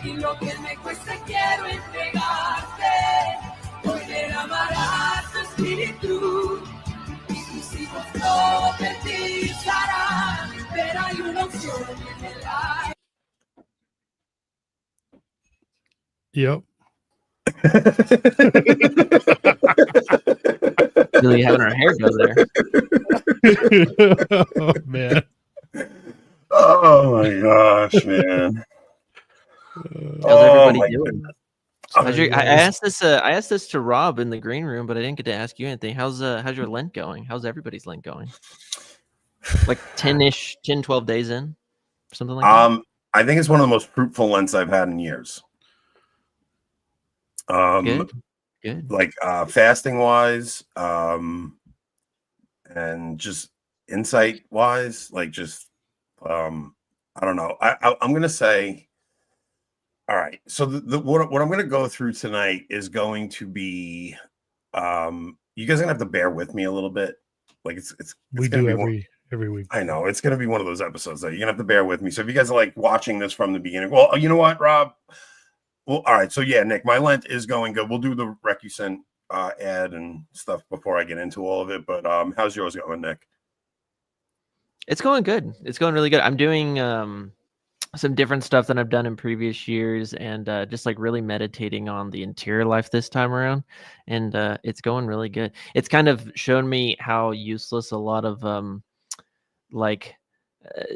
y lo que me cueste quiero entregarte. Hoy derramará tu espíritu y tus hijos profetizarán, pero hay una opción en el aire. Yep. Really having our hair go there. Oh man. Oh my gosh, man. How's everybody doing? Sorry, I guys. asked this to Rob in the green room, but I didn't get to ask you anything. How's your Lent going? How's everybody's Lent going? Like 10-ish, 10, 12 days in? Something like that? I think it's one of the most fruitful Lents I've had in years. Good. Like fasting wise, and just insight wise, like just I don't know. I'm gonna say, all right. So what I'm gonna go through tonight is going to be you guys are gonna have to bear with me a little bit. Like it's We gonna do be every week. I know it's gonna be one of those episodes that you're gonna have to bear with me. So if you guys are like watching this from the beginning, well, you know what, Rob? Well, all right. So yeah, Nick, my Lent is going good. We'll do the rec you sent ad and stuff before I get into all of it. But how's yours going, Nick? It's going good. It's going really good. I'm doing some different stuff than I've done in previous years, and just like really meditating on the interior life this time around, and it's going really good. It's kind of shown me how useless a lot of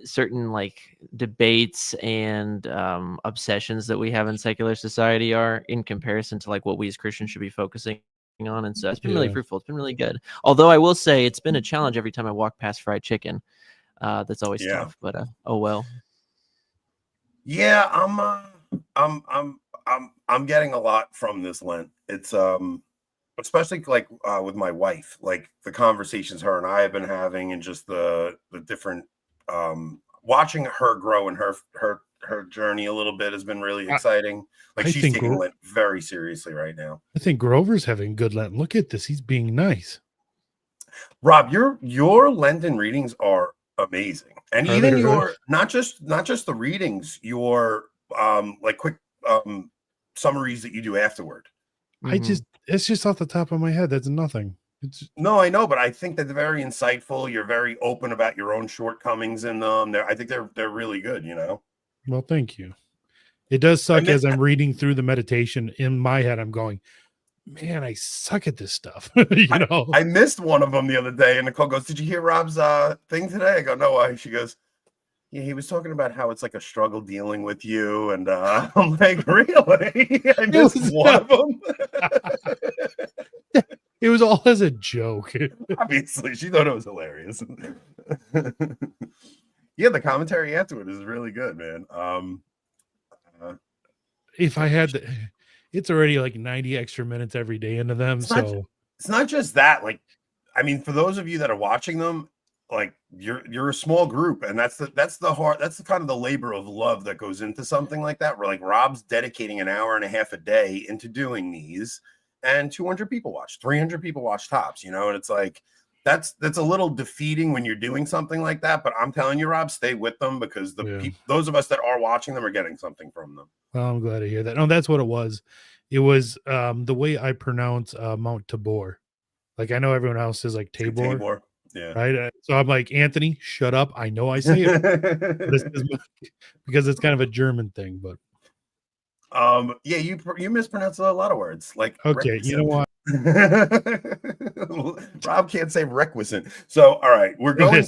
certain like debates and obsessions that we have in secular society are in comparison to like what we as Christians should be focusing on. And so it's been really fruitful. It's been really good. Although I will say it's been a challenge every time I walk past fried chicken. That's always tough, but oh well. Yeah, I'm getting a lot from this Lent. It's especially like with my wife, like the conversations her and I have been having, and just the different watching her grow and her journey a little bit has been really exciting. Like she's taking Lent very seriously right now. I think Grover's having good Lent. Look at this. He's being nice. Rob, your Lenten readings are amazing. And even your not just the readings, your like quick summaries that you do afterward. It's just off the top of my head. That's nothing. No, I know, but I think that they're very insightful. You're very open about your own shortcomings in them. I think they're really good, you know. Well, thank you. It does suck as I'm reading through the meditation. In my head, I'm going, man, I suck at this stuff. I missed one of them the other day, and Nicole goes, "Did you hear Rob's thing today?" I go, "No, why?" She goes, "Yeah, he was talking about how it's like a struggle dealing with you," and I'm like, "Really?" I missed one of them. It was all as a joke. Obviously, she thought it was hilarious. Yeah, the commentary afterward is really good, man. If I had it's already like 90 extra minutes every day into them. It's not just that. Like, I mean, for those of you that are watching them, like you're a small group, and that's the kind of the labor of love that goes into something like that. Where like Rob's dedicating an hour and a half a day into doing these, and 200 people watch, 300 people watch tops, you know, and it's like that's a little defeating when you're doing something like that. But I'm telling you, Rob, stay with them, because those of us that are watching them are getting something from them. Well, I'm glad to hear that. No, that's what it was. It was the way I pronounce Mount Tabor. Like I know everyone else is like Tabor. Tabor. Yeah. Right. So I'm like, Anthony, shut up. I know I say it because it's kind of a German thing, but yeah, you mispronounce a lot of words. Like okay, you know what? Rob can't say requisite. So all right, we're going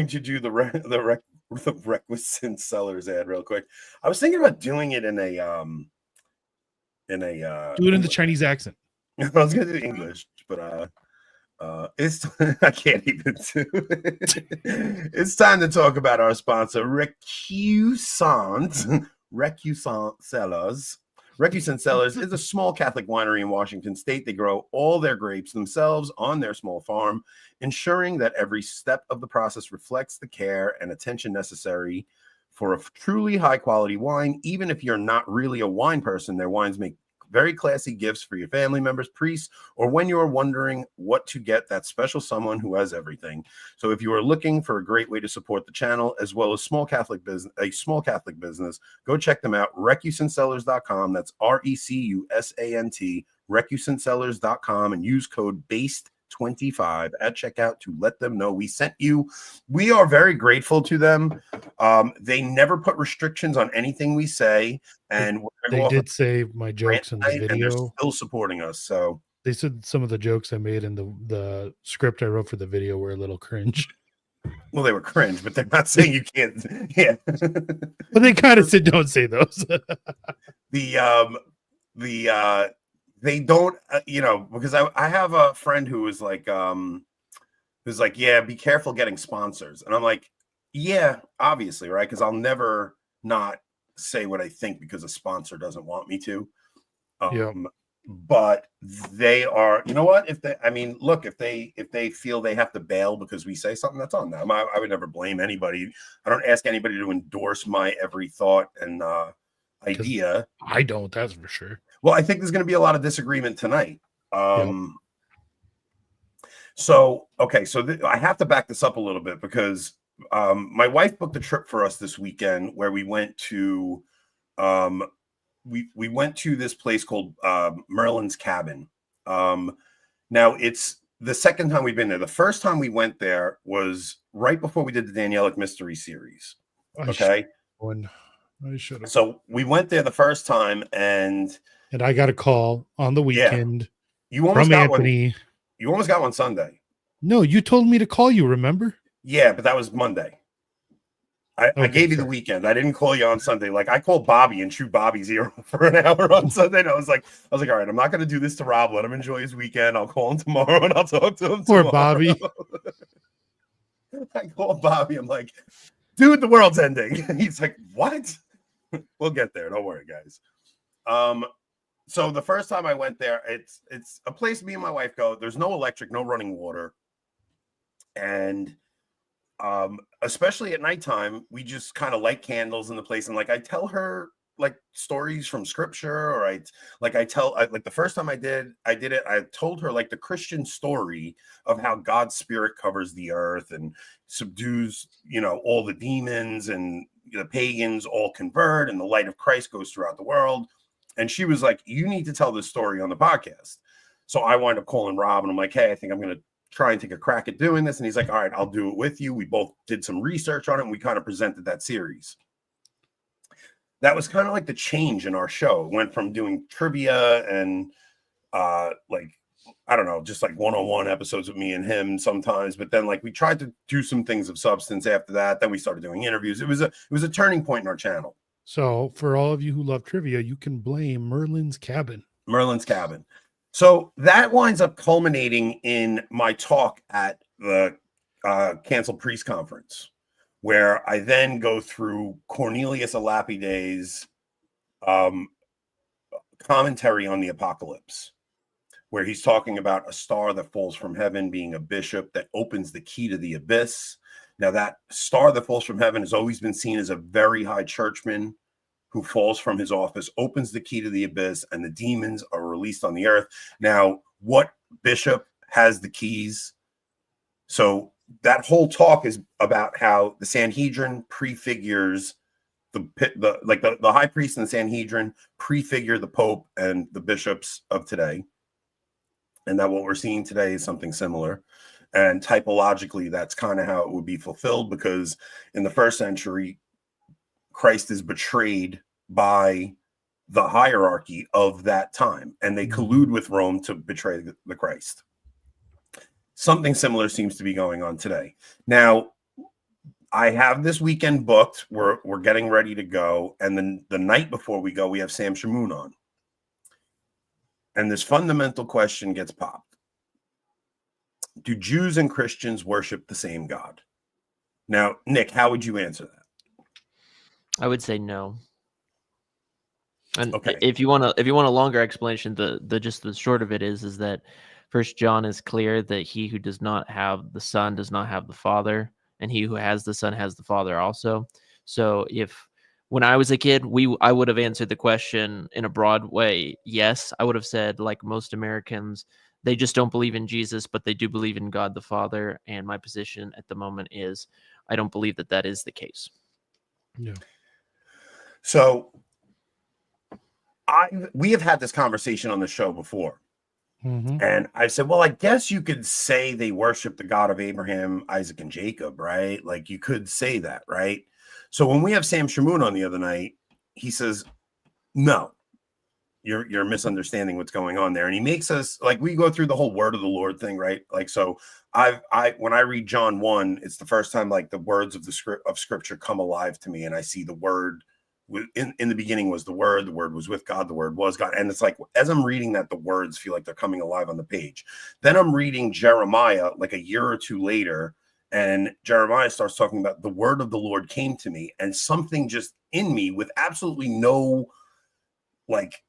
to do the requisite sellers ad real quick. I was thinking about doing it in a do it in the Chinese accent. I was gonna do English, but it's I can't even do it. It's time to talk about our sponsor, Recusant Cellars. Recusant Cellars is a small Catholic winery in Washington State. They grow all their grapes themselves on their small farm, ensuring that every step of the process reflects the care and attention necessary for a truly high quality wine. Even if you're not really a wine person, their wines make very classy gifts for your family members, priests, or when you are wondering what to get that special someone who has everything. So if you are looking for a great way to support the channel as well as a small Catholic business, go check them out. Recusantcellars.com. That's RECUSANT, recusantcellars.com, and use code BASED25 at checkout to let them know we sent you. We are very grateful to them. They never put restrictions on anything we say, and they did say my jokes in the and they're video. still supporting us. So they said some of the jokes I made in the script I wrote for the video were a little cringe. Well, they were cringe, but they're not saying you can't. Yeah, but they kind of said don't say those. They don't, because I have a friend who was like, yeah, be careful getting sponsors, and I'm like, yeah, obviously, right? Because I'll never not say what I think because a sponsor doesn't want me to. But they are, you know what? If they feel they have to bail because we say something, that's on them. I would never blame anybody. I don't ask anybody to endorse my every thought and idea. I don't, that's for sure. Well, I think there's going to be a lot of disagreement tonight. So I have to back this up a little bit because my wife booked a trip for us this weekend where we went to we went to this place called Merlin's Cabin. Now it's the second time we've been there. The first time we went there was right before we did the Danielic Mystery series. Okay. I should have. So we went there the first time, and I got a call on the weekend. You almost from got Anthony. One. You almost got one Sunday. No, you told me to call you, remember? Yeah, but that was Monday. I gave you the weekend. I didn't call you on Sunday. Like I called Bobby and chewed Bobby's ear for an hour on Sunday. And I was like, all right, I'm not going to do this to Rob. Let him enjoy his weekend. I'll call him tomorrow and I'll talk to him tomorrow. Poor Bobby. I called Bobby. I'm like, dude, the world's ending. And he's like, what? We'll get there. Don't worry, guys. So the first time I went there, it's a place me and my wife go. There's no electric, no running water. And especially at nighttime, we just kind of light candles in the place. And like I tell her like stories from scripture, or like the first time I did it, I told her like the Christian story of how God's spirit covers the earth and subdues, all the demons, and the pagans all convert and the light of Christ goes throughout the world. And she was like, you need to tell this story on the podcast. So I wind up calling Rob and I'm like, hey, I think I'm going to try and take a crack at doing this. And he's like, all right, I'll do it with you. We both did some research on it and we kind of presented that series. That was kind of like the change in our show. It went from doing trivia and I don't know, just like one-on-one episodes with me and him sometimes. But then like we tried to do some things of substance after that. Then we started doing interviews. It was a turning point in our channel. So for all of you who love trivia, you can blame Merlin's Cabin. Merlin's Cabin. So that winds up culminating in my talk at the Canceled Priest Conference, where I then go through Cornelius Elapide's commentary on the apocalypse, where he's talking about a star that falls from heaven being a bishop that opens the key to the abyss. Now, that star that falls from heaven has always been seen as a very high churchman who falls from his office, opens the key to the abyss, and the demons are released on the earth. Now, what bishop has the keys? So that whole talk is about how the Sanhedrin prefigures the high priest and the Sanhedrin prefigure the Pope and the bishops of today. And that what we're seeing today is something similar. And typologically, that's kind of how it would be fulfilled, because in the first century, Christ is betrayed by the hierarchy of that time, and they collude with Rome to betray the Christ. Something similar seems to be going on today. Now, I have this weekend booked. We're getting ready to go, and then the night before we go, we have Sam Shamoun on. And this fundamental question gets popped. Do Jews and Christians worship the same God? Now, Nick, how would you answer that? I would say no. And okay, if you want a longer explanation, the short of it is that First John is clear that he who does not have the Son does not have the Father, and he who has the Son has the Father also. So if when I was a kid, I would have answered the question in a broad way. Yes, I would have said, like most Americans, they just don't believe in Jesus, but they do believe in God the Father. And my position at the moment is I don't believe that that is the case. Yeah. So we have had this conversation on the show before. And I said, well, I guess you could say they worship the God of Abraham, Isaac, and Jacob, right? Like you could say that, right? So when we have Sam Shamoon on the other night, he says, no, you're misunderstanding what's going on there. And he makes us, like, we go through the whole word of the Lord thing, right? Like, so when I read John 1, it's the first time like the words of scripture come alive to me. And I see the word in the beginning was the word was with God, the word was God. And it's like, as I'm reading that, the words feel like they're coming alive on the page. Then I'm reading Jeremiah like a year or two later, and Jeremiah starts talking about the word of the Lord came to me, and something just in me with absolutely no like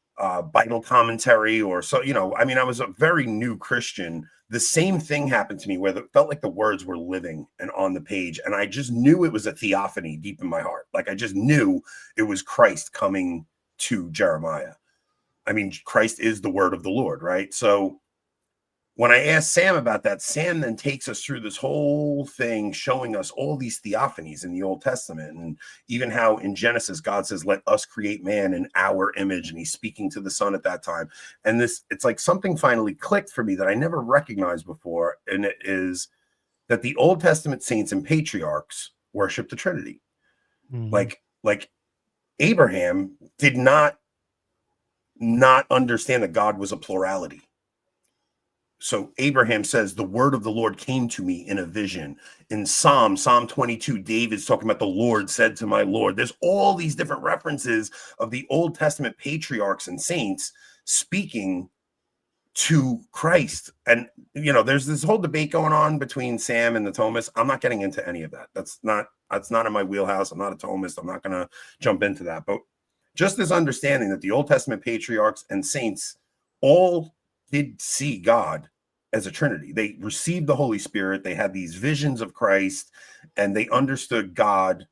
Bible commentary or so, I mean, I was a very new Christian. The same thing happened to me where it felt like the words were living and on the page. And I just knew it was a theophany deep in my heart. Like I just knew it was Christ coming to Jeremiah. I mean, Christ is the word of the Lord, right? So when I asked Sam about that, Sam then takes us through this whole thing, showing us all these theophanies in the Old Testament, and even how in Genesis, God says, let us create man in our image. And he's speaking to the son at that time. And it's like something finally clicked for me that I never recognized before. And it is that the Old Testament saints and patriarchs worship the Trinity. Like Abraham did not understand that God was a plurality. So Abraham says, the word of the Lord came to me in a vision. In Psalm 22, David's talking about the Lord said to my Lord. There's all these different references of the Old Testament patriarchs and saints speaking to Christ. And, there's this whole debate going on between Sam and the Thomists. I'm not getting into any of that. That's not in my wheelhouse. I'm not a Thomist. I'm not going to jump into that. But just this understanding that the Old Testament patriarchs and saints all did see God as a Trinity. They received the Holy Spirit. They had these visions of Christ, and they understood God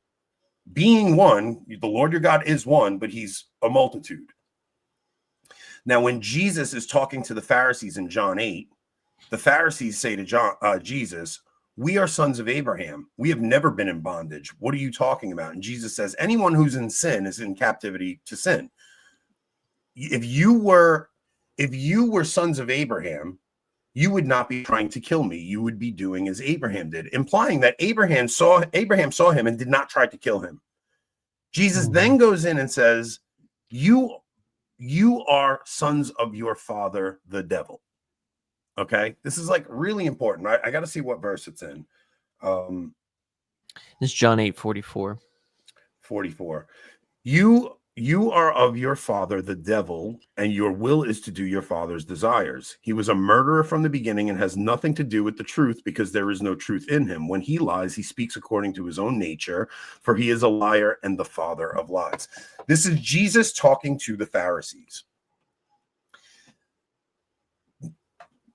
being one. The Lord your God is one, but he's a multitude. Now, when Jesus is talking to the Pharisees in John 8, the Pharisees say to Jesus, we are sons of Abraham. We have never been in bondage. What are you talking about? And Jesus says, anyone who's in sin is in captivity to sin. If you were sons of Abraham, you would not be trying to kill me. You would be doing as Abraham did, implying that Abraham saw him and did not try to kill him. Jesus then goes in and says, you are sons of your father, the devil. Okay. This is like really important. I got to see what verse it's in. It's John 8:44. 44. You are of your father, the devil, and your will is to do your father's desires. He was a murderer from the beginning and has nothing to do with the truth because there is no truth in him. When he lies, he speaks according to his own nature, for he is a liar and the father of lies. This is Jesus talking to the Pharisees.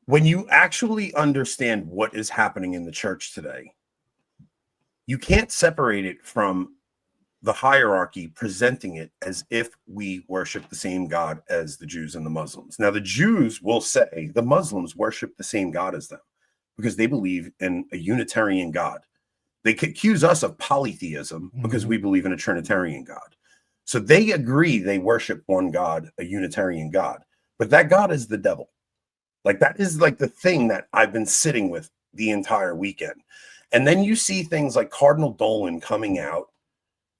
When you actually understand what is happening in the church today, you can't separate it from the hierarchy presenting it as if we worship the same God as the Jews and the Muslims. Now, the Jews will say the Muslims worship the same God as them because they believe in a Unitarian God. They accuse us of polytheism because we believe in a Trinitarian God. So they agree they worship one God, a Unitarian God, but that God is the devil. Like that is like the thing that I've been sitting with the entire weekend. And then you see things like Cardinal Dolan coming out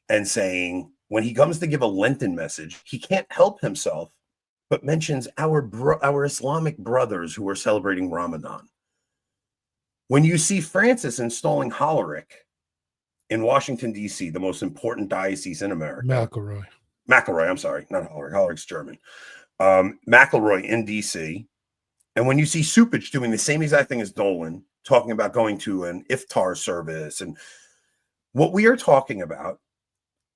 and saying, when he comes to give a Lenten message, he can't help himself, but mentions our Islamic brothers who are celebrating Ramadan. When you see Francis installing Hollerich in Washington, D.C., the most important diocese in America. McElroy, I'm sorry, not Hollerich. Hollerich's German. McElroy in D.C., and when you see Supich doing the same exact thing as Dolan, talking about going to an iftar service, and what we are talking about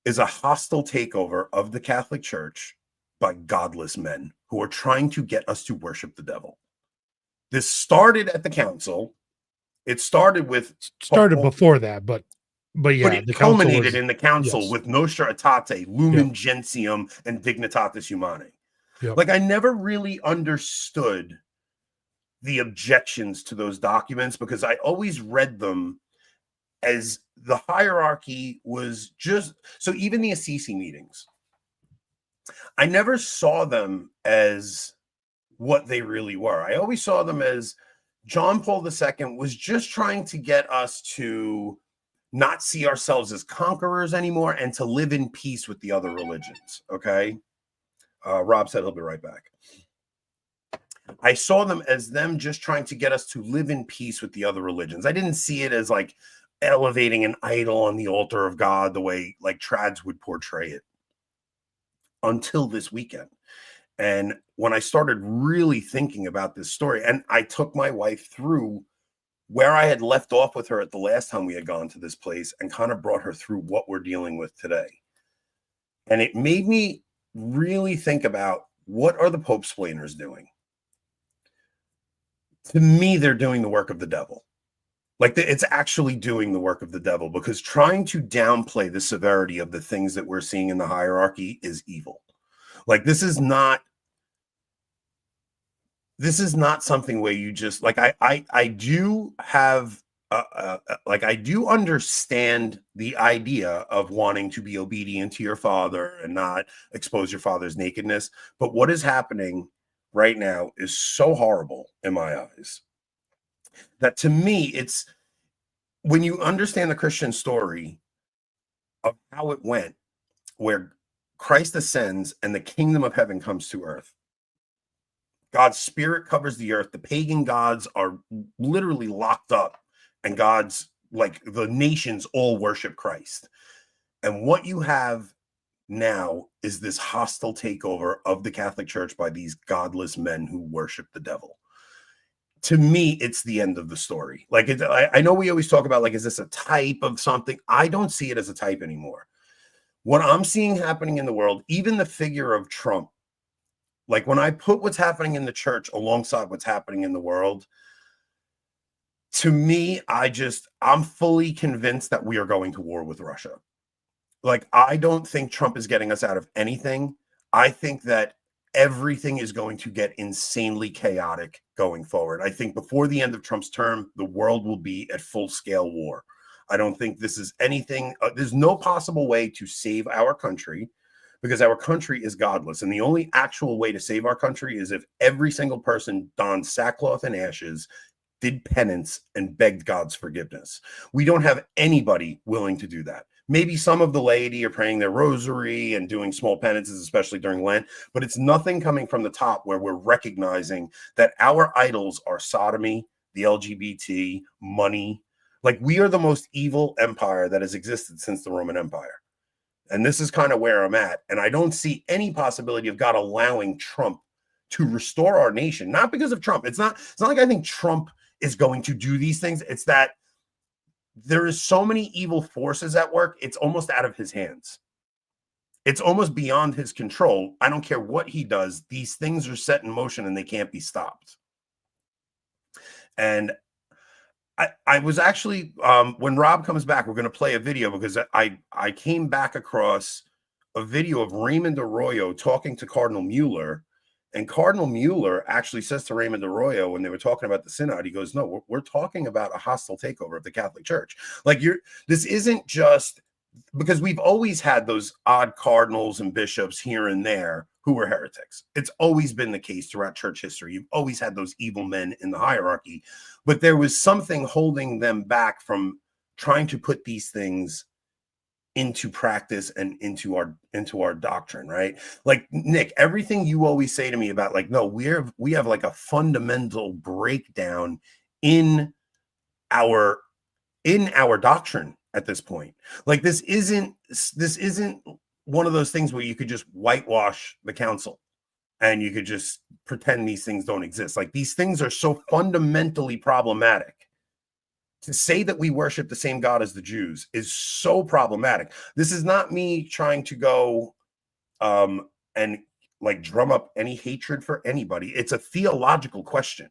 is a hostile takeover of the Catholic Church by godless men who are trying to get us to worship the devil. This started at the council. It started before that, but But But yeah, it the council culminated was, in the council yes. with Nostra Aetate, Lumen Gentium, and Dignitatis Humanae. Yep. Like, I never really understood the objections to those documents because I always read them as the hierarchy was just so. Even the Assisi meetings, I never saw them as what they really were. I always saw them as John Paul II was just trying to get us to not see ourselves as conquerors anymore and to live in peace with the other religions. Okay. Rob said he'll be right back. I saw them as them just trying to get us to live in peace with the other religions. I didn't see it as like elevating an idol on the altar of God the way like trads would portray it until this weekend. And when I started really thinking about this story, and I took my wife through where I had left off with her at the last time we had gone to this place and kind of brought her through what we're dealing with today. And it made me really think about what are the Pope-splainers doing? To me, they're doing the work of the devil. Like it's actually doing the work of the devil because trying to downplay the severity of the things that we're seeing in the hierarchy is evil. Like this is not something where you just like I do have like I do understand the idea of wanting to be obedient to your father and not expose your father's nakedness, but what is happening right now is so horrible in my eyes that to me it's when you understand the Christian story of how it went, where Christ ascends and the kingdom of heaven comes to earth. God's spirit covers the earth. The pagan gods are literally locked up, and God's like the nations all worship Christ. And what you have now is this hostile takeover of the Catholic Church by these godless men who worship the devil. To me, it's the end of the story. Like I know we always talk about like, is this a type of something? I don't see it as a type anymore. What I'm seeing happening in the world, even the figure of Trump, like when I put what's happening in the church alongside what's happening in the world, to me, I'm fully convinced that we are going to war with Russia. Like, I don't think Trump is getting us out of anything. I think that everything is going to get insanely chaotic going forward. I think before the end of Trump's term, the world will be at full-scale war. I don't think this is anything. There's no possible way to save our country because our country is godless. And the only actual way to save our country is if every single person donned sackcloth and ashes, did penance, and begged God's forgiveness. We don't have anybody willing to do that. Maybe some of the laity are praying their rosary and doing small penances, especially during Lent, but it's nothing coming from the top where we're recognizing that our idols are sodomy, the LGBT, money. Like we are the most evil empire that has existed since the Roman Empire. And this is kind of where I'm at. And I don't see any possibility of God allowing Trump to restore our nation, not because of Trump. It's not like I think Trump is going to do these things. It's that there is so many evil forces at work. It's almost out of his hands. It's almost beyond his control. I don't care what he does. These things are set in motion and they can't be stopped. And I was actually, when Rob comes back, we're going to play a video because I came back across a video of Raymond Arroyo talking to Cardinal Mueller. And Cardinal Mueller actually says to Raymond Arroyo when they were talking about the synod, he goes, no, we're talking about a hostile takeover of the Catholic Church. Like this isn't just because we've always had those odd cardinals and bishops here and there who were heretics. It's always been the case throughout church history. You've always had those evil men in the hierarchy, but there was something holding them back from trying to put these things into practice and into our doctrine, right? Like Nick, everything you always say to me about like, no, we have like a fundamental breakdown in our doctrine at this point. Like this isn't one of those things where you could just whitewash the council and you could just pretend these things don't exist. Like these things are so fundamentally problematic. To say that we worship the same God as the Jews is so problematic. This is not me trying to go and like drum up any hatred for anybody. It's a theological question.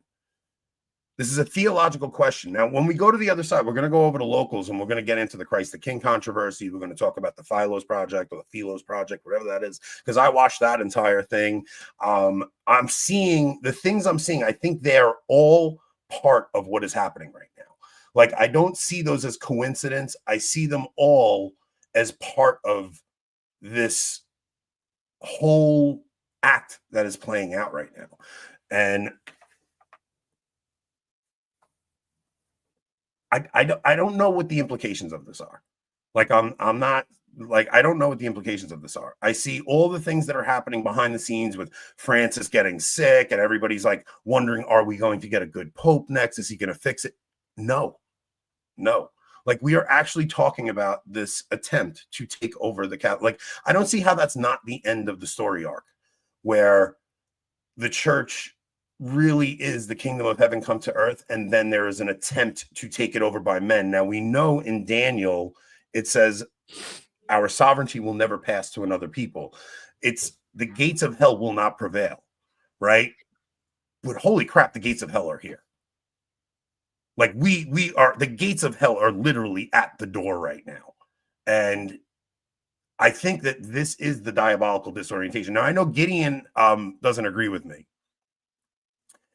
This is a theological question. Now, when we go to the other side, we're going to go over to locals and we're going to get into the Christ the King controversy. We're going to talk about the Philos Project or the Philos Project, whatever that is, because I watched that entire thing. I'm seeing the things I'm seeing. I think they're all part of what is happening right now. Like, I don't see those as coincidence. I see them all as part of this whole act that is playing out right now. And I don't know what the implications of this are. Like, I'm not like, I don't know what the implications of this are. I see all the things that are happening behind the scenes with Francis getting sick and everybody's like wondering, are we going to get a good pope next? Is he going to fix it? No. Like, we are actually talking about this attempt to take over the Catholic. Like, I don't see how that's not the end of the story arc, where the church really is the kingdom of heaven come to earth, and then there is an attempt to take it over by men. Now, we know in Daniel it says our sovereignty will never pass to another people. It's the gates of hell will not prevail, right? But holy crap, the gates of hell are here. Like, we are, the gates of hell are literally at the door right now. And I think that this is the diabolical disorientation. Now, I know Gideon doesn't agree with me.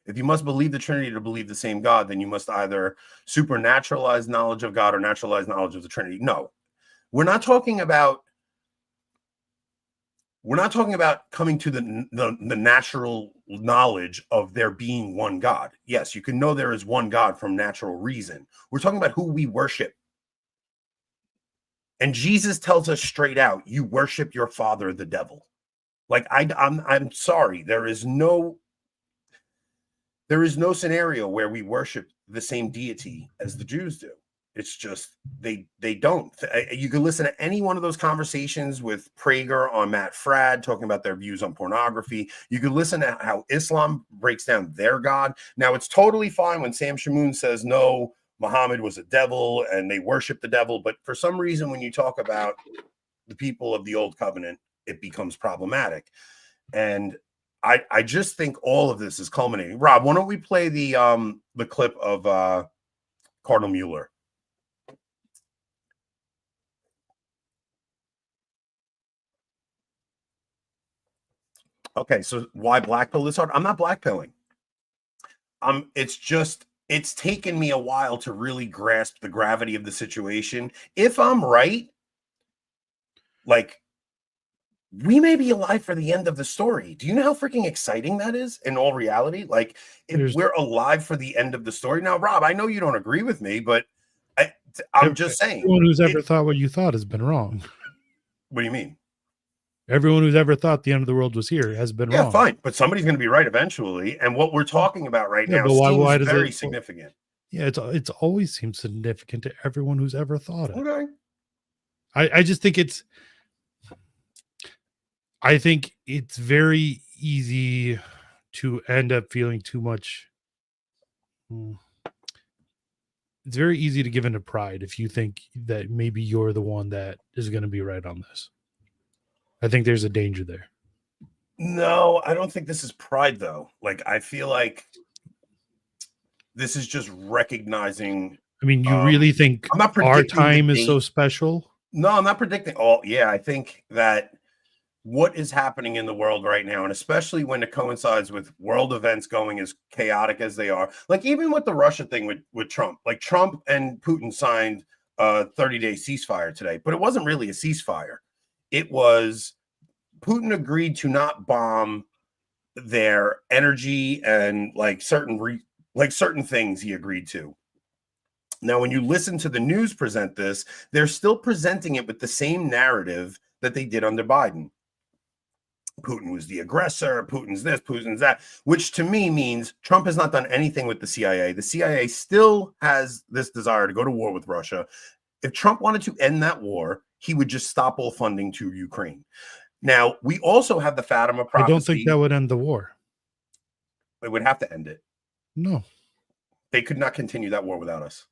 If you must believe the Trinity to believe the same God, then you must either supernaturalize knowledge of God or naturalize knowledge of the Trinity. No, we're not talking about coming to the natural knowledge of there being one God. Yes, you can know there is one God from natural reason. We're talking about who we worship. And Jesus tells us straight out, you worship your father, the devil. Like, I'm sorry, there is no scenario where we worship the same deity as the Jews do. It's just they don't. You can listen to any one of those conversations with Prager on Matt Fradd talking about their views on pornography. You can listen to how Islam breaks down their God. Now, it's totally fine when Sam Shamoun says, no, Muhammad was a devil and they worship the devil. But for some reason, when you talk about the people of the Old Covenant, it becomes problematic. And I just think all of this is culminating. Rob, why don't we play the clip of Cardinal Mueller? Okay, so why blackpill this hard? I'm not blackpilling. It's taken me a while to really grasp the gravity of the situation. If I'm right, like, we may be alive for the end of the story. Do you know how freaking exciting that is in all reality? Like, if we're alive for the end of the story. Now, Rob, I know you don't agree with me, but I'm just saying. Everyone who's ever thought what you thought has been wrong. What do you mean? Everyone who's ever thought the end of the world was here has been wrong. Yeah, fine. But somebody's going to be right eventually. And what we're talking about right now seems very significant. Yeah, it's always seemed significant to everyone who's ever thought it. Okay. I just think I think it's very easy to end up feeling too much. It's very easy to give into pride if you think that maybe you're the one that is going to be right on this. I think there's a danger there. No, I don't think this is pride, though. Like, I feel like this is just recognizing. I mean, you really think our time is so special? No, I'm not predicting. Oh, yeah, I think that what is happening in the world right now, and especially when it coincides with world events going as chaotic as they are, like even with the Russia thing with Trump, like Trump and Putin signed a 30-day ceasefire today, but it wasn't really a ceasefire. It was Putin agreed to not bomb their energy and like certain things he agreed to. Now, when you listen to the news present this, they're still presenting it with the same narrative that they did under Biden. Putin was the aggressor, Putin's this, Putin's that, which to me means Trump has not done anything with the CIA. The CIA still has this desire to go to war with Russia. If Trump wanted to end that war, he would just stop all funding to Ukraine. Now, we also have the Fatima prophecy. I don't think that would end the war. It would have to end it. No. They could not continue that war without us.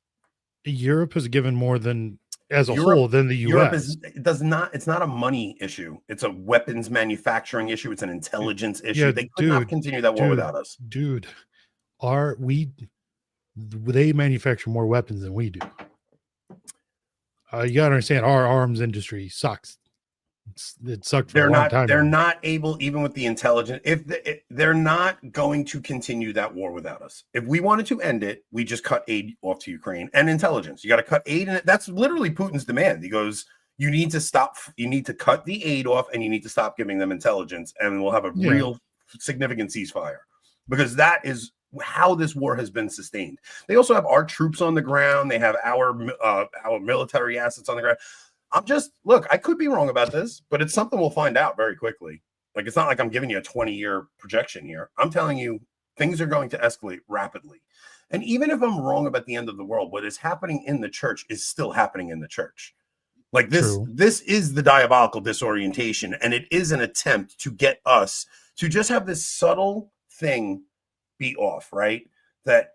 Europe has given more than as a whole than the US. It's not a money issue. It's a weapons manufacturing issue. It's an intelligence issue. They could not continue that war without us. Dude, They manufacture more weapons than we do. You gotta understand, our arms industry sucks. It sucked for a long time. They're not able, even with the intelligence, they're not going to continue that war without us. If we wanted to end it, we just cut aid off to Ukraine and intelligence. You got to cut aid, and that's literally Putin's demand. He goes, you need to stop, you need to cut the aid off, and you need to stop giving them intelligence, and we'll have a real significant ceasefire, because that is how this war has been sustained. They also have our troops on the ground. They have our military assets on the ground. Look, I could be wrong about this, but it's something we'll find out very quickly. Like, it's not like I'm giving you a 20-year projection here. I'm telling you, things are going to escalate rapidly. And even if I'm wrong about the end of the world, what is happening in the church is still happening in the church. Like this is the diabolical disorientation, and it is an attempt to get us to just have this subtle thing be off, right? That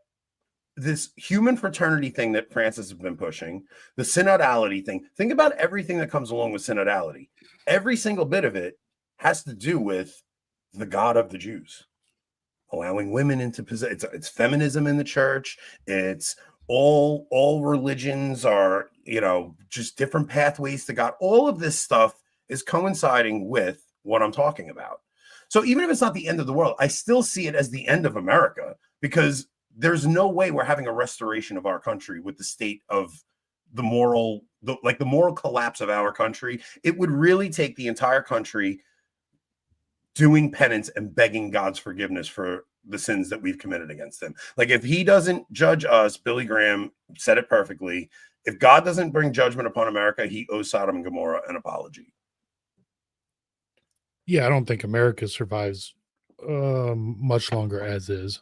this human fraternity thing that Francis has been pushing, the synodality thing. Think about everything that comes along with synodality. Every single bit of it has to do with the God of the Jews, allowing women into position. It's feminism in the church. It's all religions are, just different pathways to God. All of this stuff is coinciding with what I'm talking about. So even if it's not the end of the world, I still see it as the end of America, because there's no way we're having a restoration of our country with the state of the moral collapse of our country. It would really take the entire country doing penance and begging God's forgiveness for the sins that we've committed against him. Like, if he doesn't judge us, Billy Graham said it perfectly. If God doesn't bring judgment upon America, he owes Sodom and Gomorrah an apology. Yeah, I don't think America survives much longer as is.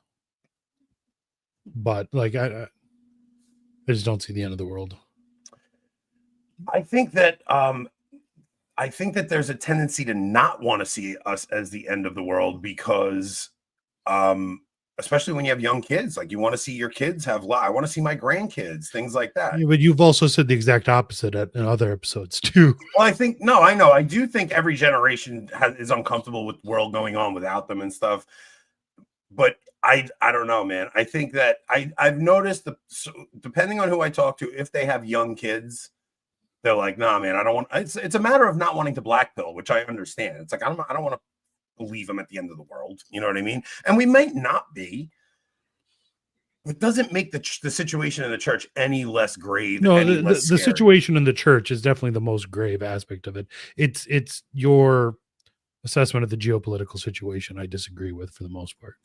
But like, I just don't see the end of the world. I think that there's a tendency to not want to see us as the end of the world, because especially when you have young kids, like, you want to see your kids have I want to see my grandkids, things like that. Yeah, but you've also said the exact opposite in other episodes too. Well, I know. I do think every generation is uncomfortable with the world going on without them and stuff. But I don't know, man. I think that I've noticed depending on who I talk to, if they have young kids, they're like, nah, man, I don't want. It's a matter of not wanting to black pill, which I understand. It's like, I don't want to believe them at the end of the world. You know what I mean? And we might not be. It doesn't make the situation in the church any less grave. No, the situation in the church is definitely the most grave aspect of it. It's your assessment of the geopolitical situation I disagree with for the most part.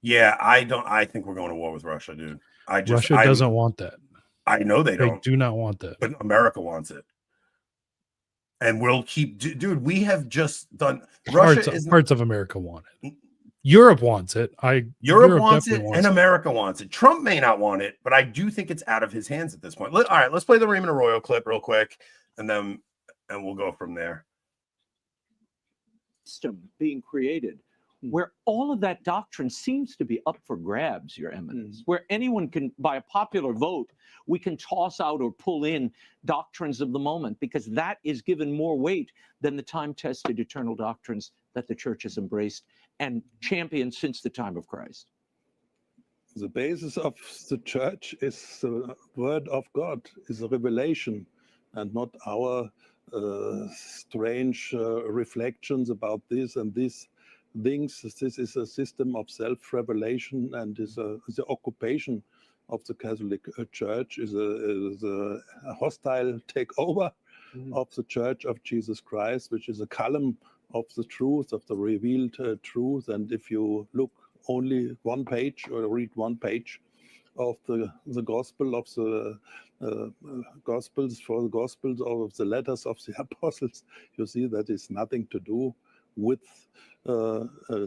Yeah, I think we're going to war with Russia, dude. Russia doesn't want that. I know they don't. They do not want that. But America wants it. And we'll keep, dude, we have just done. Parts of America want it. Europe wants it. Europe wants it, and America wants it. Trump may not want it, but I do think it's out of his hands at this point. All right, let's play the Raymond Arroyo clip real quick, and we'll go from there. System being created where all of that doctrine seems to be up for grabs, Your Eminence, where anyone can, by a popular vote, we can toss out or pull in doctrines of the moment, because that is given more weight than the time-tested eternal doctrines that the church has embraced and championed since the time of Christ. The basis of the church is the word of God, is a revelation, and not our strange reflections about this and this things. This is a system of self-revelation, and is the occupation of the Catholic Church is a hostile takeover of the Church of Jesus Christ, which is a column of the truth, of the revealed truth. And if you look only one page or read one page of the gospel of the gospels, for the gospels of the letters of the apostles, you see that it's nothing to do with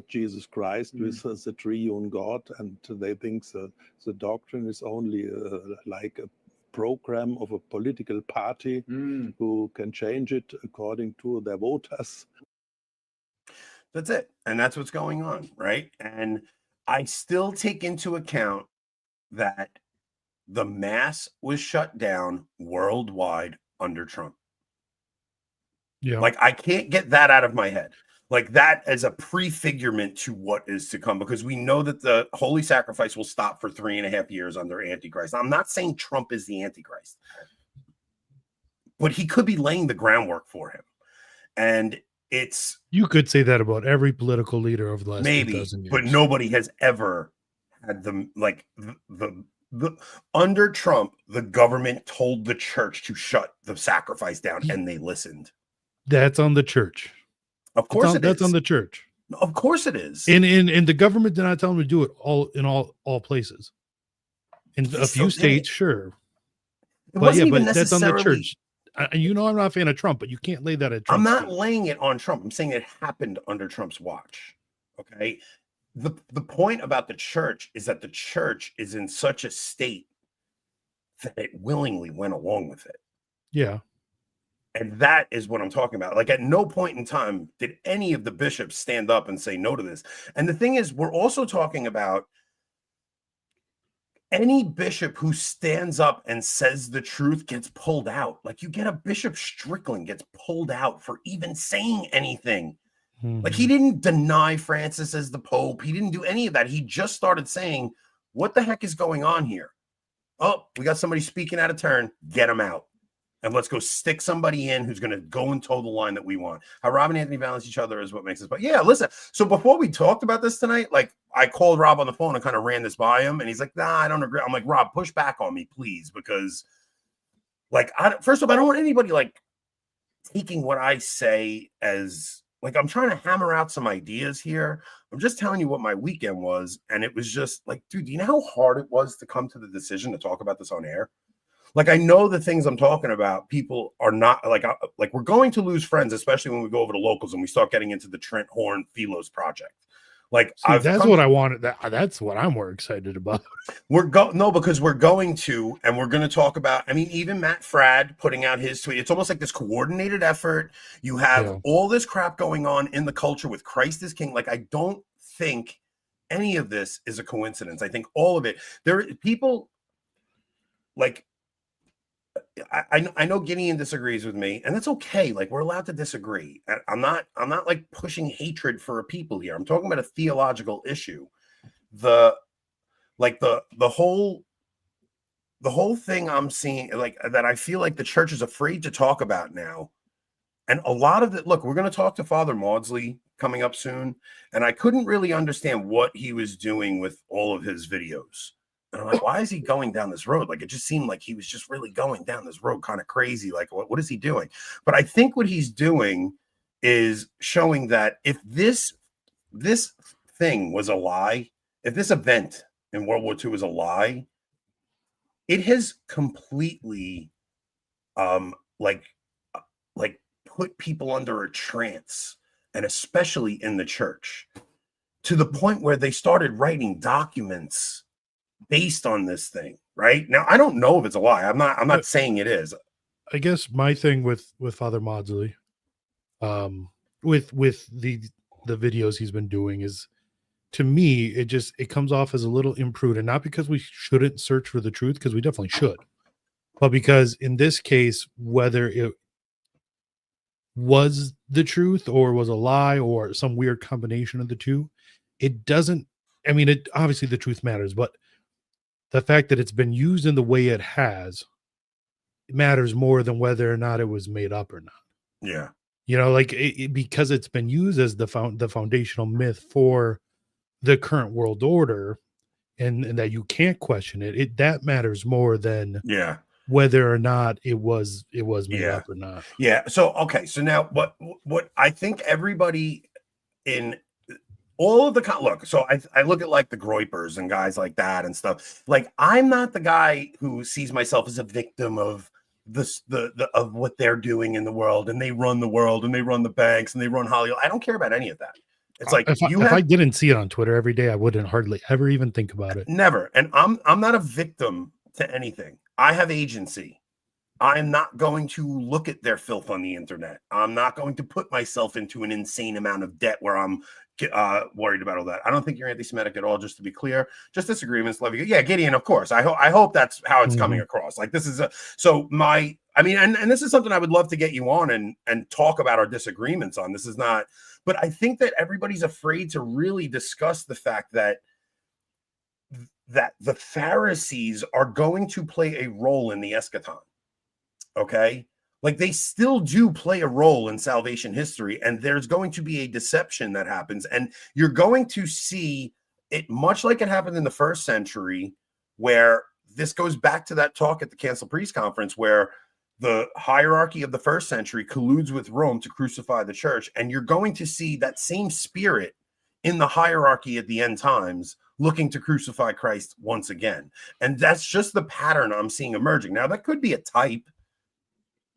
Jesus Christ, with the triune God, and they think the doctrine is only like a program of a political party who can change it according to their voters. That's it. And that's what's going on, right? And I still take into account that the mass was shut down worldwide under Trump. Yeah. Like, I can't get that out of my head. like that as a prefigurement to what is to come, because we know that the holy sacrifice will stop for 3.5 years under Antichrist. I'm not saying Trump is the Antichrist, but he could be laying the groundwork for him. And you could say that about every political leader over the last maybe 2,000 years. but nobody has ever had them like the under Trump, the government told the church to shut the sacrifice down, and they listened. That's on the church. Of course, that's on the church. Of course, it is. And the government did not tell them to do it all places. In a few states, sure. But that's on the church. I'm not a fan of Trump, but you can't lay that at Trump. I'm not laying it on Trump. I'm saying it happened under Trump's watch. Okay. The point about the church is that the church is in such a state that it willingly went along with it. Yeah. And that is what I'm talking about. Like, at no point in time did any of the bishops stand up and say no to this. And the thing is, we're also talking about any bishop who stands up and says the truth gets pulled out. Like, you get a Bishop Strickland gets pulled out for even saying anything. Mm-hmm. Like, he didn't deny Francis as the Pope. He didn't do any of that. He just started saying, what the heck is going on here? Oh, we got somebody speaking out of turn. Get him out. And let's go stick somebody in who's going to go and toe the line that we want. How Rob and Anthony balance each other is what makes us. But yeah, listen. So before we talked about this tonight, like, I called Rob on the phone and kind of ran this by him, and he's like, "Nah, I don't agree." I'm like, "Rob, push back on me, please," because, like, first of all, I don't want anybody like taking what I say as like I'm trying to hammer out some ideas here. I'm just telling you what my weekend was, and it was just like, dude, do you know how hard it was to come to the decision to talk about this on air? Like, I know the things I'm talking about, people are not like we're going to lose friends, especially when we go over to locals and we start getting into the Trent Horn Philos project. Like, that's what I wanted. That's what I'm more excited about. Because we're going to, and we're going to talk about, I mean, even Matt Fradd putting out his tweet. It's almost like this coordinated effort. You have all this crap going on in the culture with Christ is King. Like, I don't think any of this is a coincidence. I think all of it, there people like, I know Gideon disagrees with me, and that's okay. Like, we're allowed to disagree. I'm not like pushing hatred for a people here. I'm talking about a theological issue. The whole thing I'm seeing, like, that I feel like the church is afraid to talk about now. And a lot of it, look, we're going to talk to Father Maudsley coming up soon, and I couldn't really understand what he was doing with all of his videos. And I'm like, why is he going down this road? Like, it just seemed like he was just really going down this road kind of crazy. Like, what is he doing? But I think what he's doing is showing that if this thing was a lie, if this event in World War II is a lie, it has completely like put people under a trance, and especially in the church, to the point where they started writing documents based on this thing. Right now, I don't know if it's a lie. I'm not saying it is. I guess my thing with Father Maudsley, with the videos he's been doing is, to me, it comes off as a little imprudent, not because we shouldn't search for the truth, because we definitely should, but because in this case, whether it was the truth or was a lie or some weird combination of the two, it doesn't, I mean, it obviously the truth matters, but the fact that it's been used in the way it has, it matters more than whether or not it was made up or not. Yeah. You know, like because it's been used as the foundational myth for the current world order, and that you can't question it. That matters more than whether or not it was made up or not. Yeah. So, okay. So now what I think everybody in all of the look, so I look at like the Groypers and guys like that and stuff. Like, I'm not the guy who sees myself as a victim of of what they're doing in the world, and they run the world, and they run the banks, and they run Hollywood. I don't care about any of that. It's like, if I didn't see it on Twitter every day, I wouldn't hardly ever even think about it. Never. And I'm not a victim to anything. I have agency. I'm not going to look at their filth on the internet. I'm not going to put myself into an insane amount of debt where I'm worried about all that. I don't think you're anti-Semitic at all, just to be clear. Just disagreements. Love you. Yeah, Gideon, of course. I hope that's how it's coming across. Like, this is I I mean, and this is something I would love to get you on and talk about our disagreements on. This is not, but I think that everybody's afraid to really discuss the fact that the Pharisees are going to play a role in the eschaton. Okay? Like they still do play a role in salvation history, and there's going to be a deception that happens, and you're going to see it much like it happened in the first century, where this goes back to that talk at the Cancel Priest Conference, where the hierarchy of the first century colludes with Rome to crucify the church, and you're going to see that same spirit in the hierarchy at the end times looking to crucify Christ once again. And that's just the pattern I'm seeing emerging. Now, that could be a type,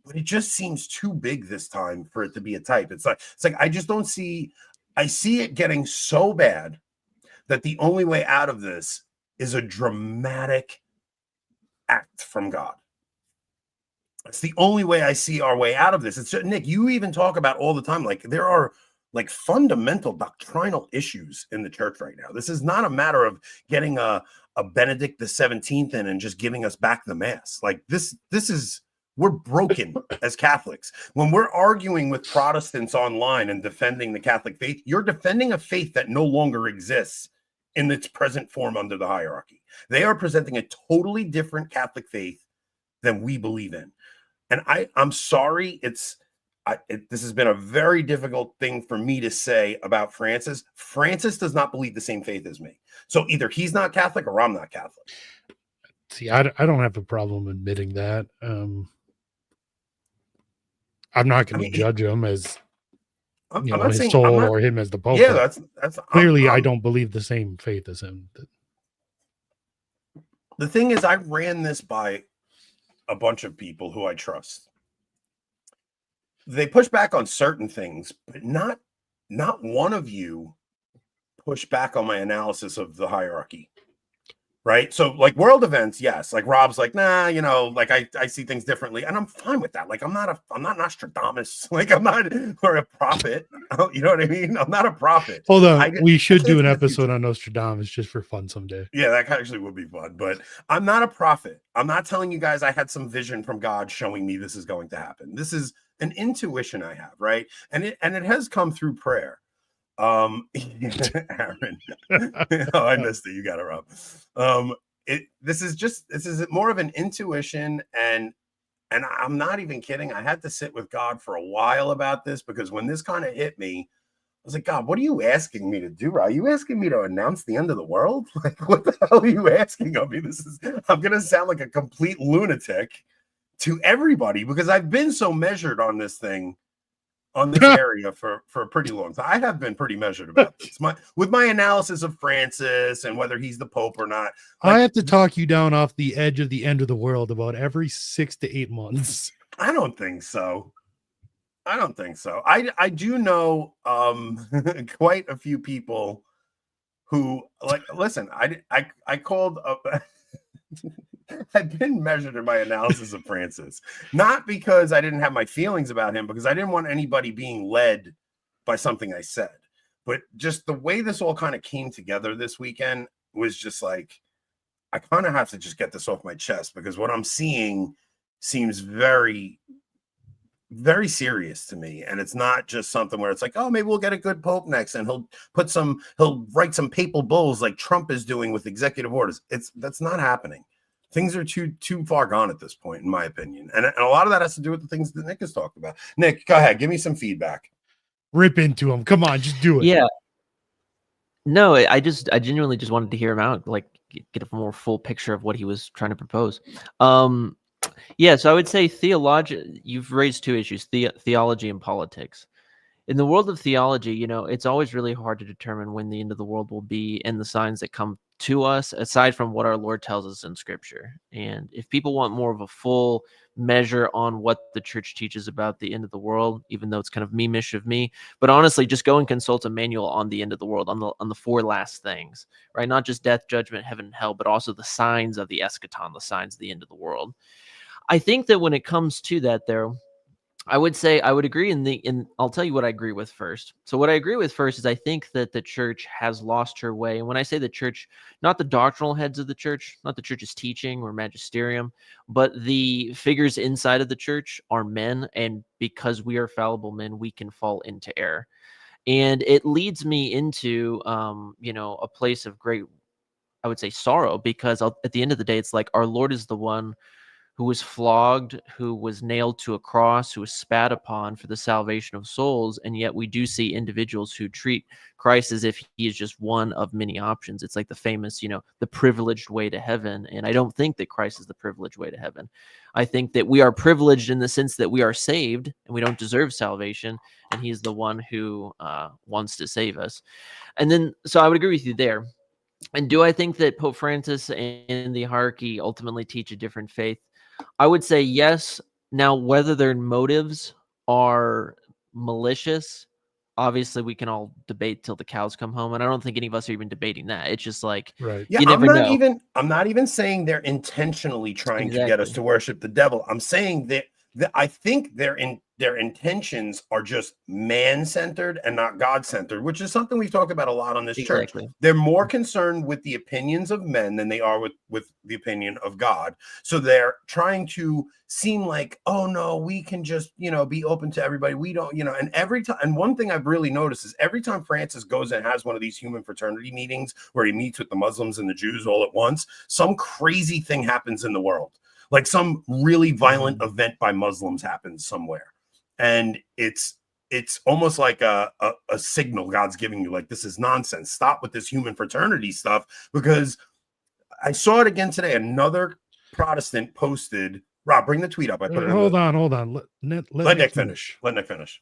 but it just seems too big this time for it to be a type. It's like I just don't see, I see it getting so bad that the only way out of this is a dramatic act from God. It's the only way I see our way out of this. It's just, Nick, you even talk about all the time, like there are like fundamental doctrinal issues in the church right now. This is not a matter of getting a Benedict the 17th in and just giving us back the mass. Like this is, we're broken as Catholics. When we're arguing with Protestants online and defending the Catholic faith, you're defending a faith that no longer exists in its present form under the hierarchy. They are presenting a totally different Catholic faith than we believe in. And I'm sorry, this has been a very difficult thing for me to say about Francis. Francis does not believe the same faith as me. So either he's not Catholic or I'm not Catholic. See, I don't have a problem admitting that. I'm not going to judge him as his soul or him as the Pope. Yeah, that's clearly I don't believe the same faith as him. The thing is, I ran this by a bunch of people who I trust. They push back on certain things, but not one of you pushed back on my analysis of the hierarchy. Right. So like world events, yes. Like Rob's like, nah, like I see things differently. And I'm fine with that. Like I'm not Nostradamus. Like I'm not or a prophet. You know what I mean? I'm not a prophet. Hold on. We should do an episode on Nostradamus just for fun someday. Yeah, that actually would be fun. But I'm not a prophet. I'm not telling you guys I had some vision from God showing me this is going to happen. This is an intuition I have, right? And it has come through prayer. Aaron. Oh, I missed it. You got it, Rob. This is more of an intuition, and I'm not even kidding. I had to sit with God for a while about this, because when this kind of hit me, I was like, God, what are you asking me to do? Are you asking me to announce the end of the world? Like, what the hell are you asking of me? I'm gonna sound like a complete lunatic to everybody, because I've been so measured on this thing, on this area for a pretty long time. I have been pretty measured about this. With my analysis of Francis and whether he's the Pope or not. I have to talk you down off the edge of the end of the world about every 6 to 8 months. I don't think so. I do know quite a few people who, like, listen, I called up I've been measured in my analysis of Francis, not because I didn't have my feelings about him, because I didn't want anybody being led by something I said, but just the way this all kind of came together this weekend was just like, I kind of have to just get this off my chest, because what I'm seeing seems very, very serious to me. And it's not just something where it's like, oh, maybe we'll get a good Pope next, and he'll write some papal bulls like Trump is doing with executive orders. That's not happening. Things are too far gone at this point, in my opinion. And a lot of that has to do with the things that Nick has talked about. Nick, go ahead. Give me some feedback. Rip into him. Come on, just do it. Yeah. No, I genuinely just wanted to hear him out, like get a more full picture of what he was trying to propose. Yeah, so I would say you've raised two issues, theology and politics. In the world of theology, it's always really hard to determine when the end of the world will be and the signs that come to us, aside from what our Lord tells us in Scripture. And if people want more of a full measure on what the church teaches about the end of the world, even though it's kind of meme-ish of me, but honestly, just go and consult a manual on the end of the world, on the four last things, right? Not just death, judgment, heaven, and hell, but also the signs of the eschaton, the signs of the end of the world. I think that when it comes to that, though, I would say I would agree in I'll tell you what I agree with first. So what I agree with first is I think that the church has lost her way. And when I say the church, not the doctrinal heads of the church, not the church's teaching or magisterium, but the figures inside of the church are men, and because we are fallible men, we can fall into error. And it leads me into a place of great, I would say, sorrow, because at the end of the day, it's like our Lord is the one who was flogged, who was nailed to a cross, who was spat upon for the salvation of souls. And yet we do see individuals who treat Christ as if he is just one of many options. It's like the famous, the privileged way to heaven. And I don't think that Christ is the privileged way to heaven. I think that we are privileged in the sense that we are saved and we don't deserve salvation. And he's the one who wants to save us. And then, so I would agree with you there. And do I think that Pope Francis and the hierarchy ultimately teach a different faith? I would say yes. Now, whether their motives are malicious, obviously we can all debate till the cows come home, and I don't think any of us are even debating that. It's just like, Right. Yeah, you never know. I'm not even saying they're intentionally trying to get us Exactly. to worship the devil. I'm saying that I think their intentions are just man-centered and not God-centered, which is something we've talked about a lot on this church. Exactly. They're more concerned with the opinions of men than they are with the opinion of God. So they're trying to seem like, oh no, we can just, be open to everybody. We don't, and every time, and one thing I've really noticed is every time Francis goes and has one of these human fraternity meetings where he meets with the Muslims and the Jews all at once, some crazy thing happens in the world. Like some really violent event by Muslims happens somewhere. And it's almost like a signal God's giving you, like, this is nonsense. Stop with this human fraternity stuff. Because I saw it again today. Another Protestant posted, Rob, bring the tweet up. I put it Hold on. Let Nick finish. Let Nick finish.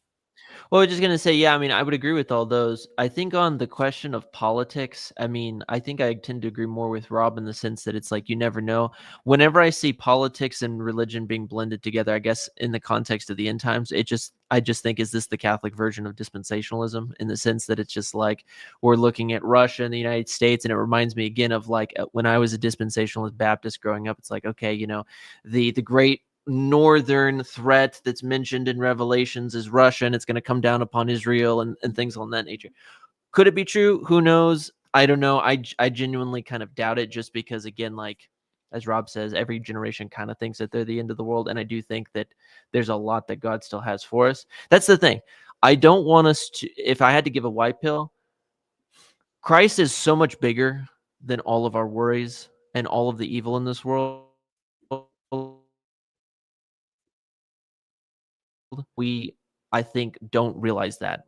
Well, I was just going to say, yeah, I mean, I would agree with all those. I think on the question of politics, I mean, I think I tend to agree more with Rob in the sense that it's like, you never know. Whenever I see politics and religion being blended together, I guess in the context of the end times, I just think, is this the Catholic version of dispensationalism, in the sense that it's just like we're looking at Russia and the United States. And it reminds me again of like when I was a dispensationalist Baptist growing up, it's like, okay, the great northern threat that's mentioned in Revelations is Russia, and it's going to come down upon Israel and things on that nature. Could it be true? Who knows? I don't know. I genuinely kind of doubt it, just because, again, like as Rob says, every generation kind of thinks that they're the end of the world. And I do think that there's a lot that God still has for us. That's the thing. I don't want us to, if I had to give a white pill, Christ is so much bigger than all of our worries and all of the evil in this world. We, I think, don't realize that.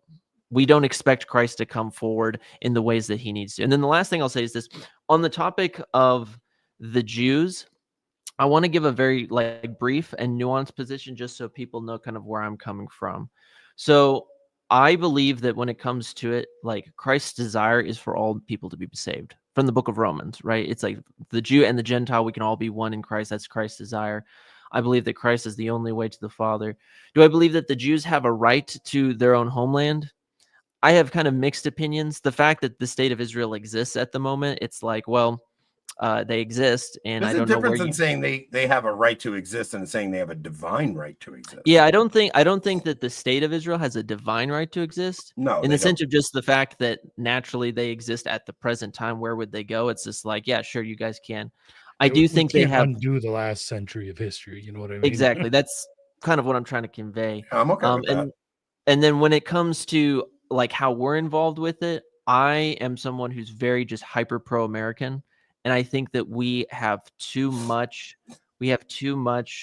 We don't expect Christ to come forward in the ways that he needs to. And then the last thing I'll say is this: on the topic of the Jews, I want to give a very brief and nuanced position, just so people know kind of where I'm coming from. So I believe that when it comes to it, like, Christ's desire is for all people to be saved. From the book of Romans, right? It's like the Jew and the Gentile, we can all be one in Christ. That's Christ's desire. I believe that Christ is the only way to the Father. Do I believe that the Jews have a right to their own homeland? I have kind of mixed opinions. The fact that the state of Israel exists at the moment, it's like, well, they exist, and There's I a don't know where difference in you. saying they have a right to exist and saying they have a divine right to exist. Yeah, I don't think that the state of Israel has a divine right to exist. No, in they the sense don't. of just the fact that naturally they exist at the present time. Where would they go? It's just like, yeah, sure, you guys can. I do we think they can't have. undo the last century of history. You know what I mean? Exactly. That's kind of what I'm trying to convey. I'm okay with that. And then when it comes to like how we're involved with it, I am someone who's very just hyper pro-American, and I think that we have too much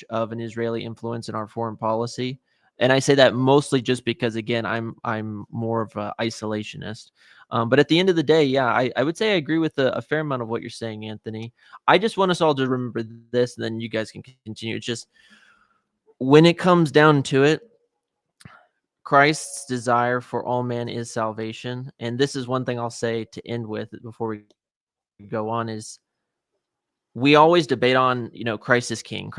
of an Israeli influence in our foreign policy. And I say that mostly just because, again, I'm more of an isolationist. But at the end of the day, yeah, I would say I agree with a fair amount of what you're saying, Anthony. I just want us all to remember this, and then you guys can continue. It's just, when it comes down to it, Christ's desire for all men is salvation. And this is one thing I'll say to end with before we go on, is we always debate on, Christ is king,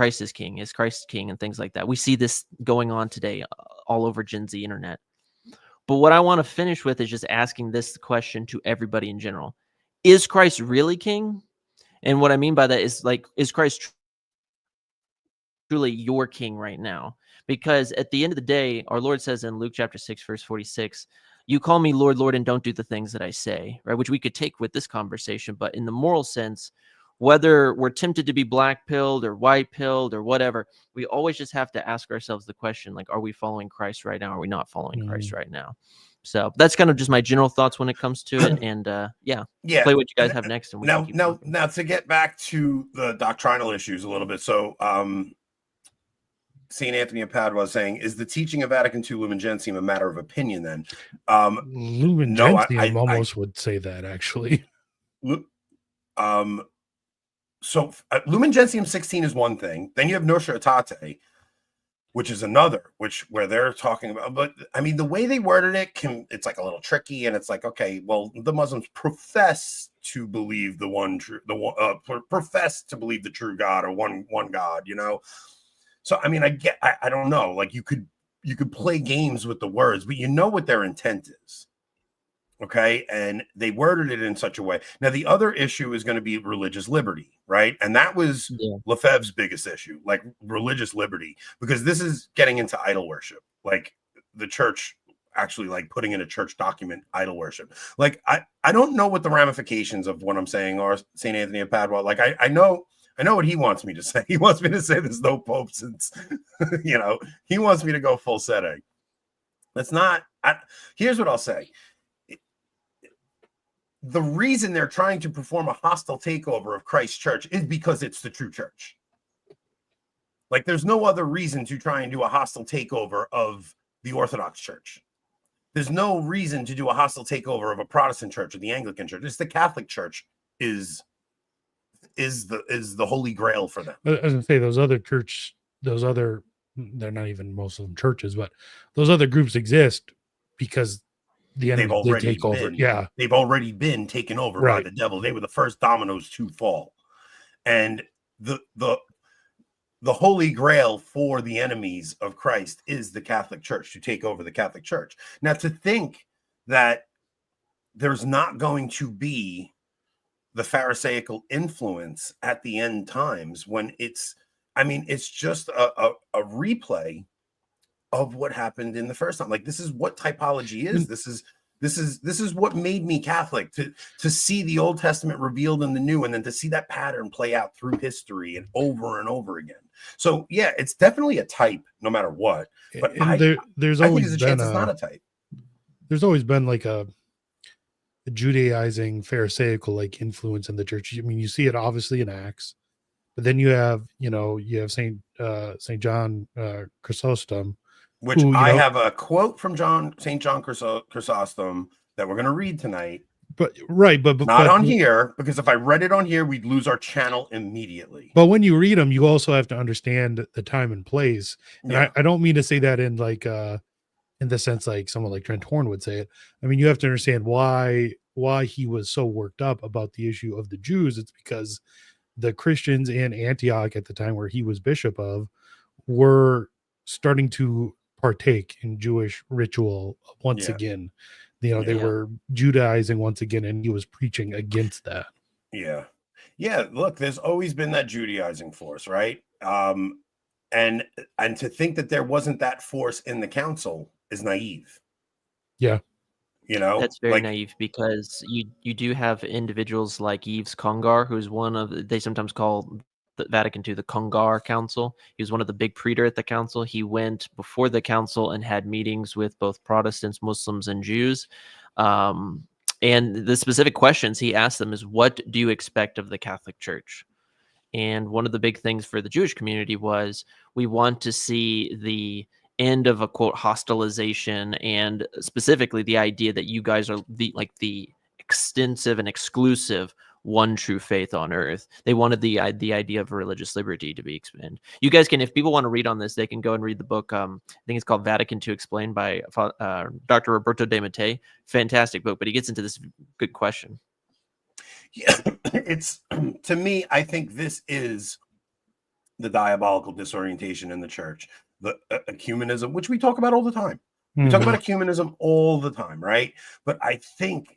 is Christ king, and things like that. We see this going on today all over Gen Z internet. But what I want to finish with is just asking this question to everybody in general. Is Christ really king? And what I mean by that is, like, is Christ truly your king right now? Because at the end of the day, our Lord says in Luke chapter 6, verse 46, you call me Lord, Lord, and don't do the things that I say, right? Which we could take with this conversation. But in the moral sense, whether we're tempted to be black-pilled or white-pilled or whatever, we always just have to ask ourselves the question, like, are we following Christ right now? Or are we not following Christ right now? So that's kind of just my general thoughts when it comes to it. And yeah, play what you guys have next. And we can keep now to get back to the doctrinal issues a little bit. So St. Anthony of Padua saying, is the teaching of Vatican II Lumen Gentium a matter of opinion then? Lumen Gentium almost would say that, actually. So Lumen Gentium 16 is one thing. Then you have Nostra Aetate, which is another, where they're talking about, but I mean, the way they worded it it's like a little tricky, and it's like, okay, well, the Muslims profess to believe profess to believe the true God, or one God, you know? So, I mean, I don't know, like you could play games with the words, but you know what their intent is. Okay. And they worded it in such a way. Now, the other issue is going to be religious liberty, right? And that was Lefebvre's biggest issue, like religious liberty, because this is getting into idol worship, like the church actually like putting in a church document, idol worship. Like, I don't know what the ramifications of what I'm saying are, St. Anthony of Padua. Like, I know what he wants me to say. He wants me to say there's no pope since, you know, he wants me to go full setting. That's not, here's what I'll say. The reason they're trying to perform a hostile takeover of Christ's church is because it's the true church. Like, there's no other reason to try and do a hostile takeover of the Orthodox Church. There's no reason to do a hostile takeover of a Protestant church or the Anglican church. It's the Catholic Church is the holy grail for them. I was gonna say they're not even most of them churches, but those other groups exist because the enemy did take over. Yeah, they've already been taken over by the devil. They were the first dominoes to fall, and the holy grail for the enemies of Christ is the Catholic Church, to take over the Catholic Church. Now, to think that there's not going to be the Pharisaical influence at the end times, when it's just a replay of what happened in the first time. Like, this is what typology is. This is what made me Catholic, to see the Old Testament revealed in the New, and then to see that pattern play out through history and over again. So yeah, it's definitely a type, no matter what. But there's always been it's not a type. There's always been like a Judaizing Pharisaical like influence in the church. I mean, you see it obviously in Acts, but then you have Saint John Chrysostom, which I have a quote from St. John Chrysostom that we're going to read tonight. But not on here, because if I read it on here, we'd lose our channel immediately. But when you read them, you also have to understand the time and place. And I don't mean to say that in like in the sense like someone like Trent Horn would say it. I mean, you have to understand why he was so worked up about the issue of the Jews. It's because the Christians in Antioch at the time, where he was bishop of, were starting to partake in Jewish ritual once again. They were Judaizing once again, and he was preaching against that. Yeah. Look, there's always been that Judaizing force, right? And to think that there wasn't that force in the council is naive. Yeah. You know, that's very naive, because you do have individuals like Yves Congar, who's they sometimes call the Vatican II the Congar Council. He was one of the big praetor at the council. He went before the council and had meetings with both Protestants, Muslims, and Jews. And the specific questions he asked them is, what do you expect of the Catholic Church? And one of the big things for the Jewish community was, we want to see the end of a, quote, hostilization, and specifically the idea that you guys are the extensive and exclusive one true faith on earth. They wanted the idea of religious liberty to be expanded. You guys can, if people want to read on this, they can go and read the book. I think it's called Vatican II Explained by Dr. Roberto De Mattei. Fantastic book, but he gets into this good question. Yeah, it's, to me, I think this is the diabolical disorientation in the church, the ecumenism, which we talk about all the time. We talk about ecumenism all the time, right? But I think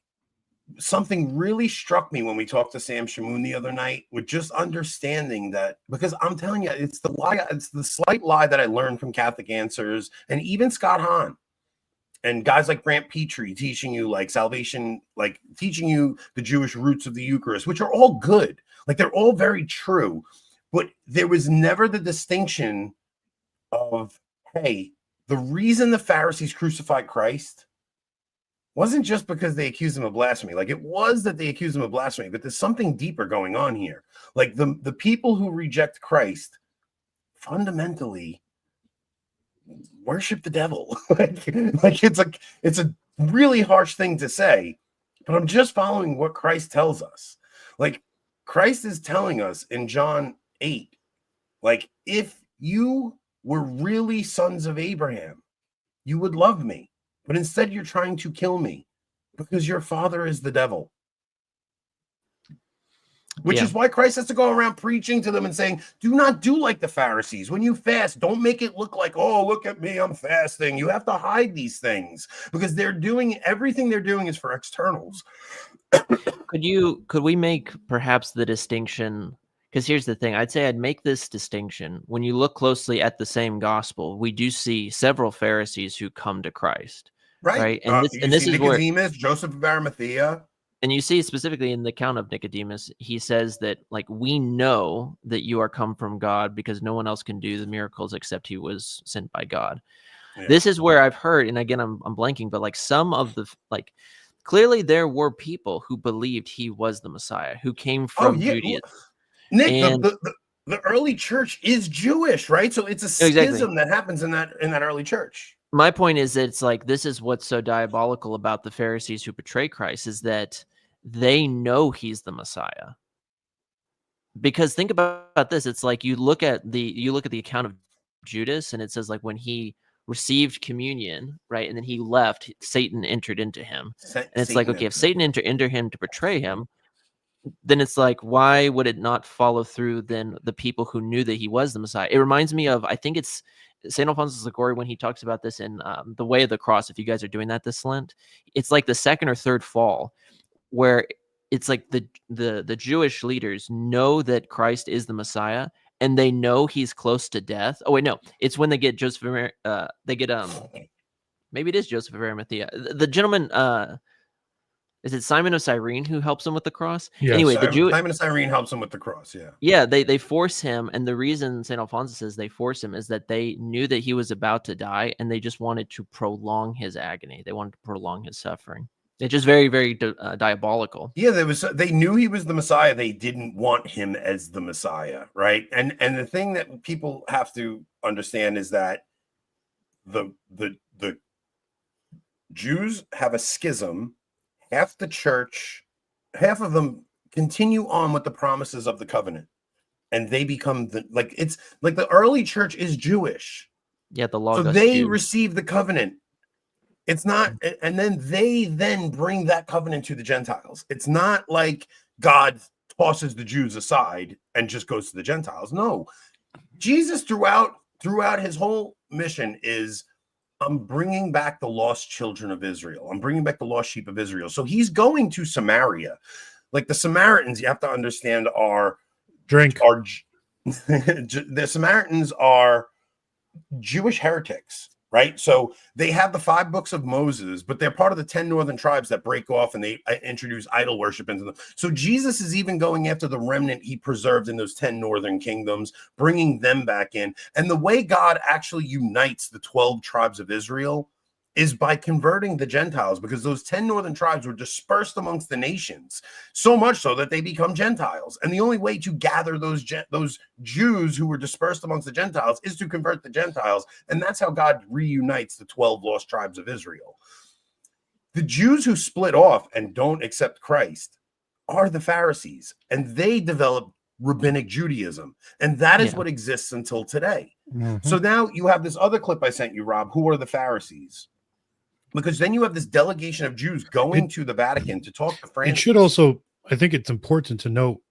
something really struck me when we talked to Sam Shamoon the other night, with just understanding that, because I'm telling you, it's the lie, it's the slight lie that I learned from Catholic Answers and even Scott Hahn and guys like Grant Petrie teaching you like salvation, like teaching you the Jewish roots of the Eucharist, which are all good. Like they're all very true, but there was never the distinction of, hey, the reason the Pharisees crucified Christ wasn't just because they accused him of blasphemy. Like it was that they accused him of blasphemy, but there's something deeper going on here. Like the people who reject Christ fundamentally worship the devil. like it's a really harsh thing to say, but I'm just following what Christ tells us. Like Christ is telling us in John 8, like if you were really sons of Abraham, you would love me. But instead, you're trying to kill me because your father is the devil. Which is why Christ has to go around preaching to them and saying, do not do like the Pharisees. When you fast, don't make it look like, oh, look at me, I'm fasting. You have to hide these things because everything they're doing is for externals. Could we make perhaps the distinction? Because here's the thing, I'd say I'd make this distinction. When you look closely at the same gospel, we do see several Pharisees who come to Christ. Right. And this is Nicodemus, Joseph of Arimathea. And you see specifically in the account of Nicodemus, he says that like, we know that you are come from God because no one else can do the miracles except he was sent by God. Yeah. This is where I've heard, and again, I'm blanking, but like some of the, like, clearly there were people who believed he was the Messiah, who came from Judaism. Nick, and the early church is Jewish, right? So it's a schism that happens in that early church. My point is that it's like, this is what's so diabolical about the Pharisees who betray Christ, is that they know he's the Messiah. Because think about this. It's like you look at the account of Judas, and it says like when he received communion, right, and then he left, Satan entered into him. And it's like, okay, if Satan entered into him to betray him, then it's like, why would it not follow through then the people who knew that he was the Messiah? It reminds me of, I think it's St. Alphonsus Liguori when he talks about this in The Way of the Cross. If you guys are doing that this Lent, it's like the second or third fall, where it's like the Jewish leaders know that Christ is the Messiah, and they know he's close to death. Oh wait, no, it's when they get Joseph. Maybe it is Joseph of Arimathea. The gentleman. Is it Simon of Cyrene who helps him with the cross? Yes. Anyway, Simon of Cyrene helps him with the cross. Yeah. Yeah, they force him, and the reason St. Alphonsus says they force him is that they knew that he was about to die, and they just wanted to prolong his agony. They wanted to prolong his suffering. It's just very, very diabolical. Yeah, they knew he was the Messiah. They didn't want him as the Messiah, right? And the thing that people have to understand is that the Jews have a schism. Half the church, half of them continue on with the promises of the covenant, and they become it's like the early church is Jewish. Yeah, the law. So they receive the covenant. It's not, and then they bring that covenant to the Gentiles. It's not like God tosses the Jews aside and just goes to the Gentiles. No, Jesus throughout his whole mission is, I'm bringing back the lost children of Israel. I'm bringing back the lost sheep of Israel. So he's going to Samaria. Like the Samaritans, you have to understand, the Samaritans are Jewish heretics, right? So they have the 5 books of Moses, but they're part of the 10 northern tribes that break off and they introduce idol worship into them. So Jesus is even going after the remnant he preserved in those 10 northern kingdoms, bringing them back in. And the way God actually unites the 12 tribes of Israel is by converting the Gentiles, because those 10 northern tribes were dispersed amongst the nations, so much so that they become Gentiles. And the only way to gather those Jews who were dispersed amongst the Gentiles is to convert the Gentiles. And that's how God reunites the 12 lost tribes of Israel. The Jews who split off and don't accept Christ are the Pharisees, and they develop rabbinic Judaism. And that is what exists until today. Mm-hmm. So now you have this other clip I sent you, Rob. Who are the Pharisees? Because then you have this delegation of Jews going to the Vatican to talk to Francis. It should also, I think it's important to note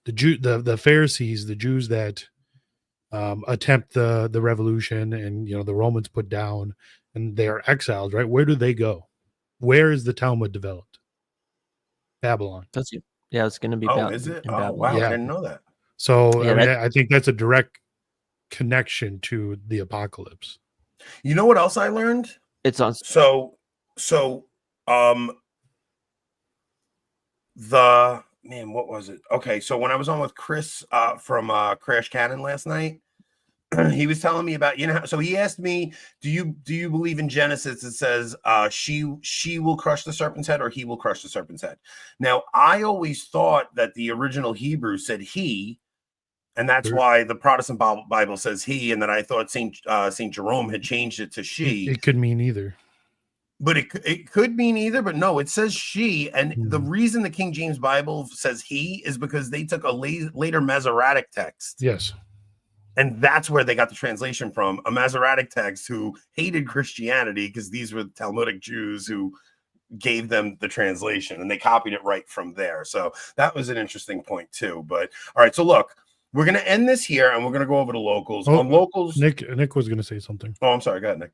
the Pharisees, the Jews that attempt the revolution, and the Romans put down, and they are exiled, right? Where do they go? Where is the Talmud developed? Babylon. Yeah, it's going to be. Oh, is it? in Oh, Babylon. wow, Yeah. I didn't know that. So Yeah, I mean, I think that's a direct connection to the apocalypse. You know what else I learned? It's on. So the man, what was it? Okay, so when I was on with Chris from Crash Cannon last night, he was telling me about, so he asked me, do you believe in Genesis? It says she will crush the serpent's head, or he will crush the serpent's head. Now, I always thought that the original Hebrew said he, and that's why the Protestant Bible says he, and then I thought Saint Jerome had changed it to she. It could mean either. But it could mean either, but no, it says she. And the reason the King James Bible says he is because they took a later Masoretic text. Yes. And that's where they got the translation from, a Masoretic text who hated Christianity because these were the Talmudic Jews who gave them the translation, and they copied it right from there. So that was an interesting point too. But all right, so look, we're going to end this here, and we're going to go over to locals. On locals, Nick was going to say something. Oh, I'm sorry. Go ahead, Nick.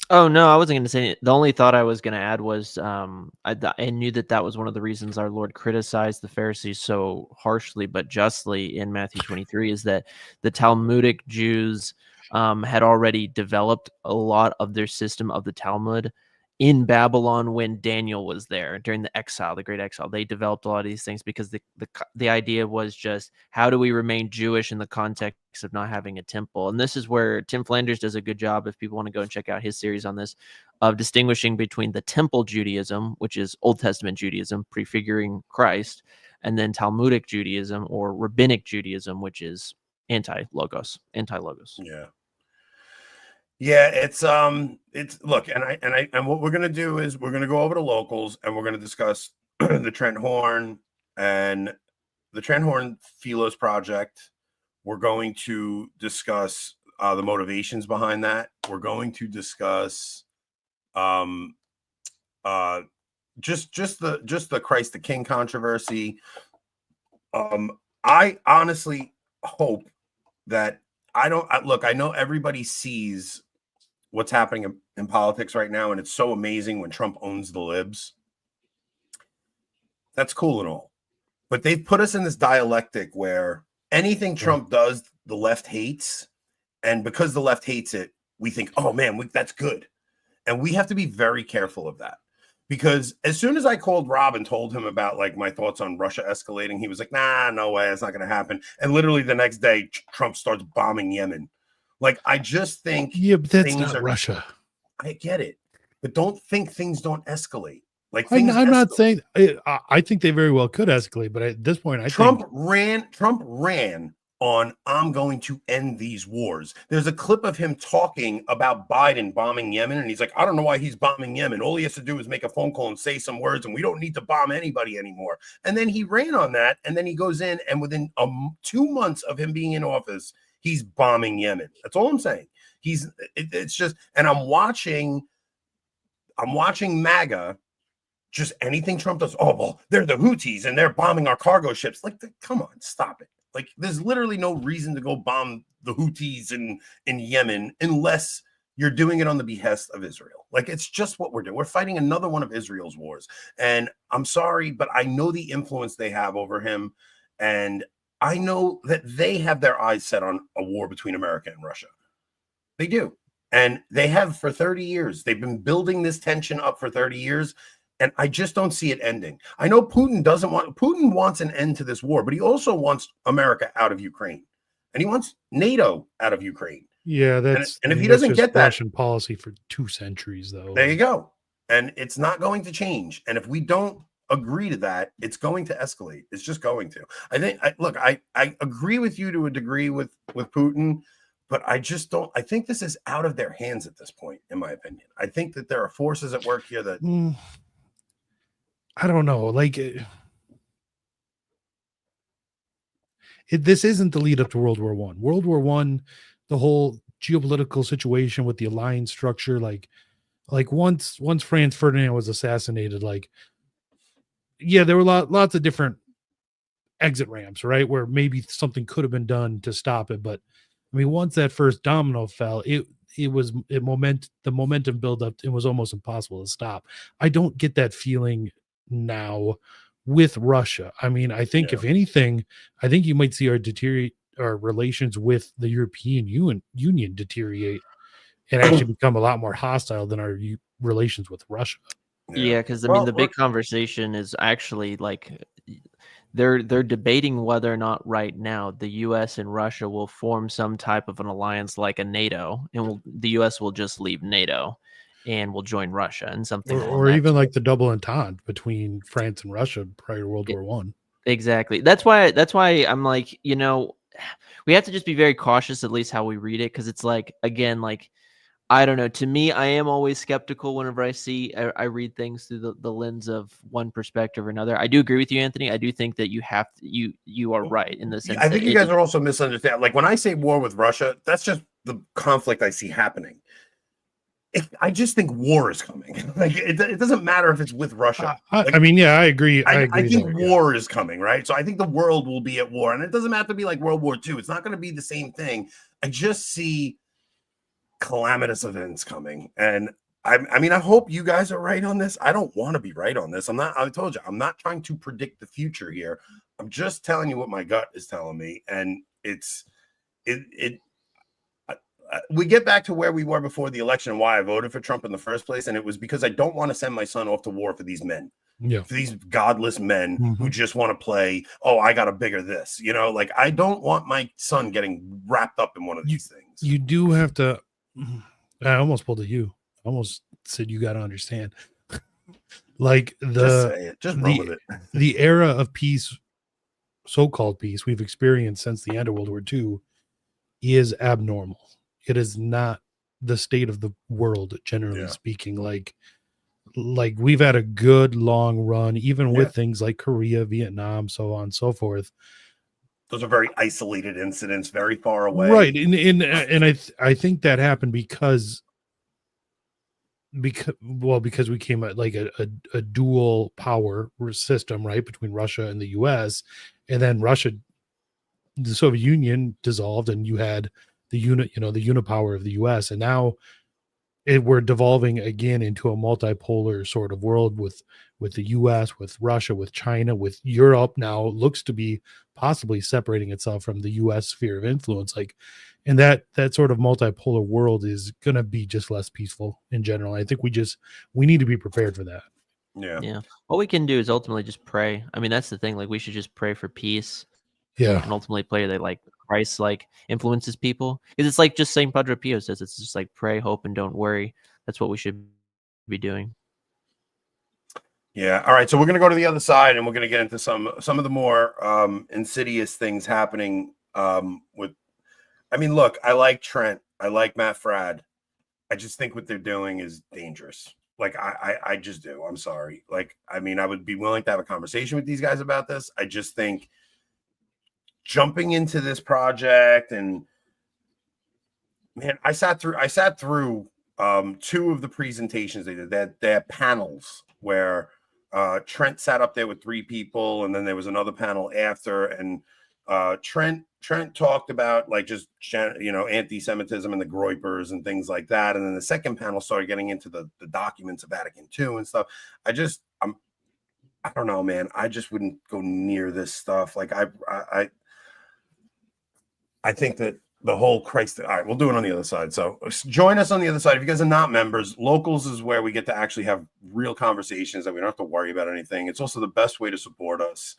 Oh no, I wasn't going to say it. The only thought I was going to add was I knew that was one of the reasons our Lord criticized the Pharisees so harshly but justly in Matthew 23 is that the Talmudic Jews had already developed a lot of their system of the Talmud in Babylon when Daniel was there during the exile, the great exile. They developed a lot of these things because the idea was just, how do we remain Jewish in the context of not having a temple? And this is where Tim Flanders does a good job, if people want to go and check out his series on this, of distinguishing between the temple Judaism, which is Old Testament Judaism prefiguring Christ, and then Talmudic Judaism or Rabbinic Judaism, which is anti-logos. Yeah, it's look, and what we're gonna do is we're gonna go over to locals, and we're gonna discuss the Trent Horn and the Trent Horn Philos project. We're going to discuss the motivations behind that. We're going to discuss just the Christ the King controversy. I honestly hope that I know everybody sees what's happening in politics right now, and it's so amazing when Trump owns the libs. That's cool and all, but they've put us in this dialectic where anything Trump does, the left hates, and because the left hates it, we think, oh man, that's good, and we have to be very careful of that. Because as soon as I called Rob and told him about like my thoughts on Russia escalating, he was like, nah, no way, it's not going to happen. And literally the next day, Trump starts bombing Yemen. Like, I just think, yeah, but that's not Russia. I get it, but don't think things don't escalate. Like, I'm not saying. I think they very well could escalate, but at this point, Trump ran on, I'm going to end these wars. There's a clip of him talking about Biden bombing Yemen, and he's like, I don't know why he's bombing Yemen. All he has to do is make a phone call and say some words, and we don't need to bomb anybody anymore. And then he ran on that, and then he goes in, and within 2 months of him being in office, he's bombing Yemen. That's all I'm saying. It's just, and I'm watching MAGA. Just anything Trump does, oh, well, they're the Houthis and they're bombing our cargo ships. Like, come on, stop it. Like, there's literally no reason to go bomb the Houthis in Yemen unless you're doing it on the behest of Israel. Like, it's just what we're doing. We're fighting another one of Israel's wars. And I'm sorry, but I know the influence they have over him. And I know that they have their eyes set on a war between America and Russia. They do. And they have for 30 years. They've been building this tension up for 30 years. And I just don't see it ending. I know Putin wants an end to this war, but he also wants America out of Ukraine, and he wants NATO out of Ukraine. Yeah, and if he doesn't get that, Russian policy for 2 centuries, though. There you go. And it's not going to change. And if we don't agree to that, it's going to escalate. It's just going to. I agree with you to a degree with Putin, but I just don't. I think this is out of their hands at this point, in my opinion. I think that there are forces at work here that. I don't know. Like, this isn't the lead up to World War I. World War I, the whole geopolitical situation with the alliance structure, like once Franz Ferdinand was assassinated, like, yeah, there were lots of different exit ramps, right, where maybe something could have been done to stop it. But I mean, once that first domino fell, the momentum build up, it was almost impossible to stop. I don't get that feeling now with Russia. I mean, I think Yeah. if anything, I think you might see our relations with the European Union deteriorate and actually become a lot more hostile than our relations with Russia. Yeah, because I Well, mean, the big conversation is actually like they're debating whether or not right now the U.S. and Russia will form some type of an alliance like a NATO, and the U.S. will just leave NATO and will join Russia and something along Or that. even like the double entente between France and Russia prior to World War One. Exactly. That's why I'm like, we have to just be very cautious, at least how we read it, because it's like, again, like, I don't know. To me, I am always skeptical whenever I read things through the lens of one perspective or another. I do agree with you, Anthony. I do think that you are right in the sense I that think you guys are also misunderstanding. Like when I say war with Russia, that's just the conflict I see happening. I just think war is coming. Like it doesn't matter if it's with Russia. I mean, yeah, I agree. I agree. I think war is coming, right? So I think the world will be at war, and it doesn't have to be like World War II. It's not going to be the same thing. I just see calamitous events coming, and I mean, I hope you guys are right on this. I don't want to be right on this. I'm not. I told you, I'm not trying to predict the future here. I'm just telling you what my gut is telling me, and we get back to where we were before the election and why I voted for Trump in the first place. And it was because I don't want to send my son off to war for these men, for these godless men who just want to play. Oh, I got a bigger this, like I don't want my son getting wrapped up in one of these things. You do have to, I almost pulled a you. I almost said, you got to understand, like just say it, just run with it. The era of peace, so-called peace we've experienced since the end of World War II is abnormal. It is not the state of the world, generally speaking. Like we've had a good long run, even with things like Korea, Vietnam, so on and so forth. Those are very isolated incidents, very far away. Right. And I think that happened because we came at like a dual power system, right, between Russia and the US, and then the Soviet Union dissolved, and you had the unipower of the US, and now we're devolving again into a multipolar sort of world with the US, with Russia, with China, with Europe now looks to be possibly separating itself from the US sphere of influence. Like, and that sort of multipolar world is going to be just less peaceful in general. I think we need to be prepared for that. Yeah. What we can do is ultimately just pray. I mean, that's the thing. Like, we should just pray for peace. Yeah. And ultimately pray that like Christ like influences people. Because it's like just St. Padre Pio says, it's just like pray, hope, and don't worry. That's what we should be doing. Yeah. All right. So we're going to go to the other side, and we're going to get into some of the more insidious things happening with. I mean, look, I like Trent. I like Matt Fradd. I just think what they're doing is dangerous. Like I just do. I'm sorry. Like, I mean, I would be willing to have a conversation with these guys about this. I just think jumping into this project, and man, I sat through two of the presentations they did. They had panels where Trent sat up there with three people, and then there was another panel after, and Trent talked about like just anti-Semitism and the Groypers and things like that, and then the second panel started getting into the documents of Vatican II and stuff. I don't know, man. I just wouldn't go near this stuff. Like I think that the whole Christ. All right, we'll do it on the other side. So join us on the other side. If you guys are not members, Locals is where we get to actually have real conversations that we don't have to worry about anything. It's also the best way to support us.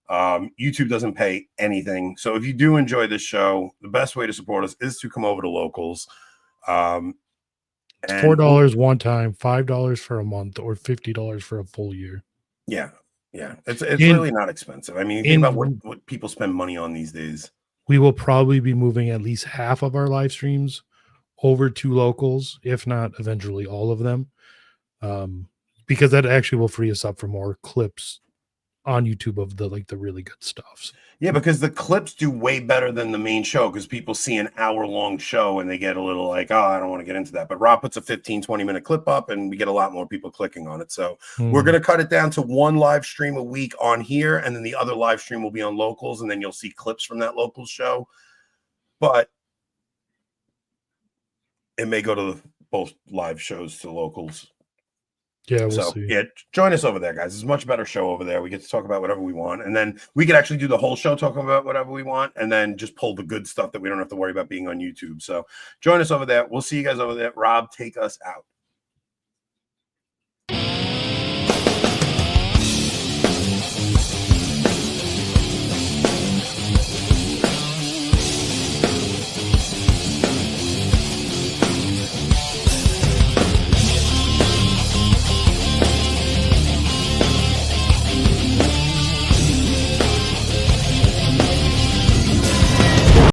YouTube doesn't pay anything. So if you do enjoy this show, the best way to support us is to come over to Locals. It's $4 one time, $5 for a month, or $50 for a full year. Yeah. It's really not expensive. I mean, think about what people spend money on these days. We will probably be moving at least half of our live streams over to Locals, if not eventually all of them, because that actually will free us up for more clips on YouTube of the really good stuff. Yeah, because the clips do way better than the main show, because people see an hour-long show and they get a little like, oh, I don't want to get into that. But Rob puts a 15-20-minute clip up, and we get a lot more people clicking on it. So we're going to cut it down to one live stream a week on here, and then the other live stream will be on Locals, and then you'll see clips from that Locals show. But it may go to both live shows to Locals. Yeah, we'll So see. yeah, join us over there, guys. It's a much better show over there. We get to talk about whatever we want, and then we can actually do the whole show talking about whatever we want, and then just pull the good stuff that we don't have to worry about being on YouTube. So join us over there. We'll see you guys over there. Rob, take us out.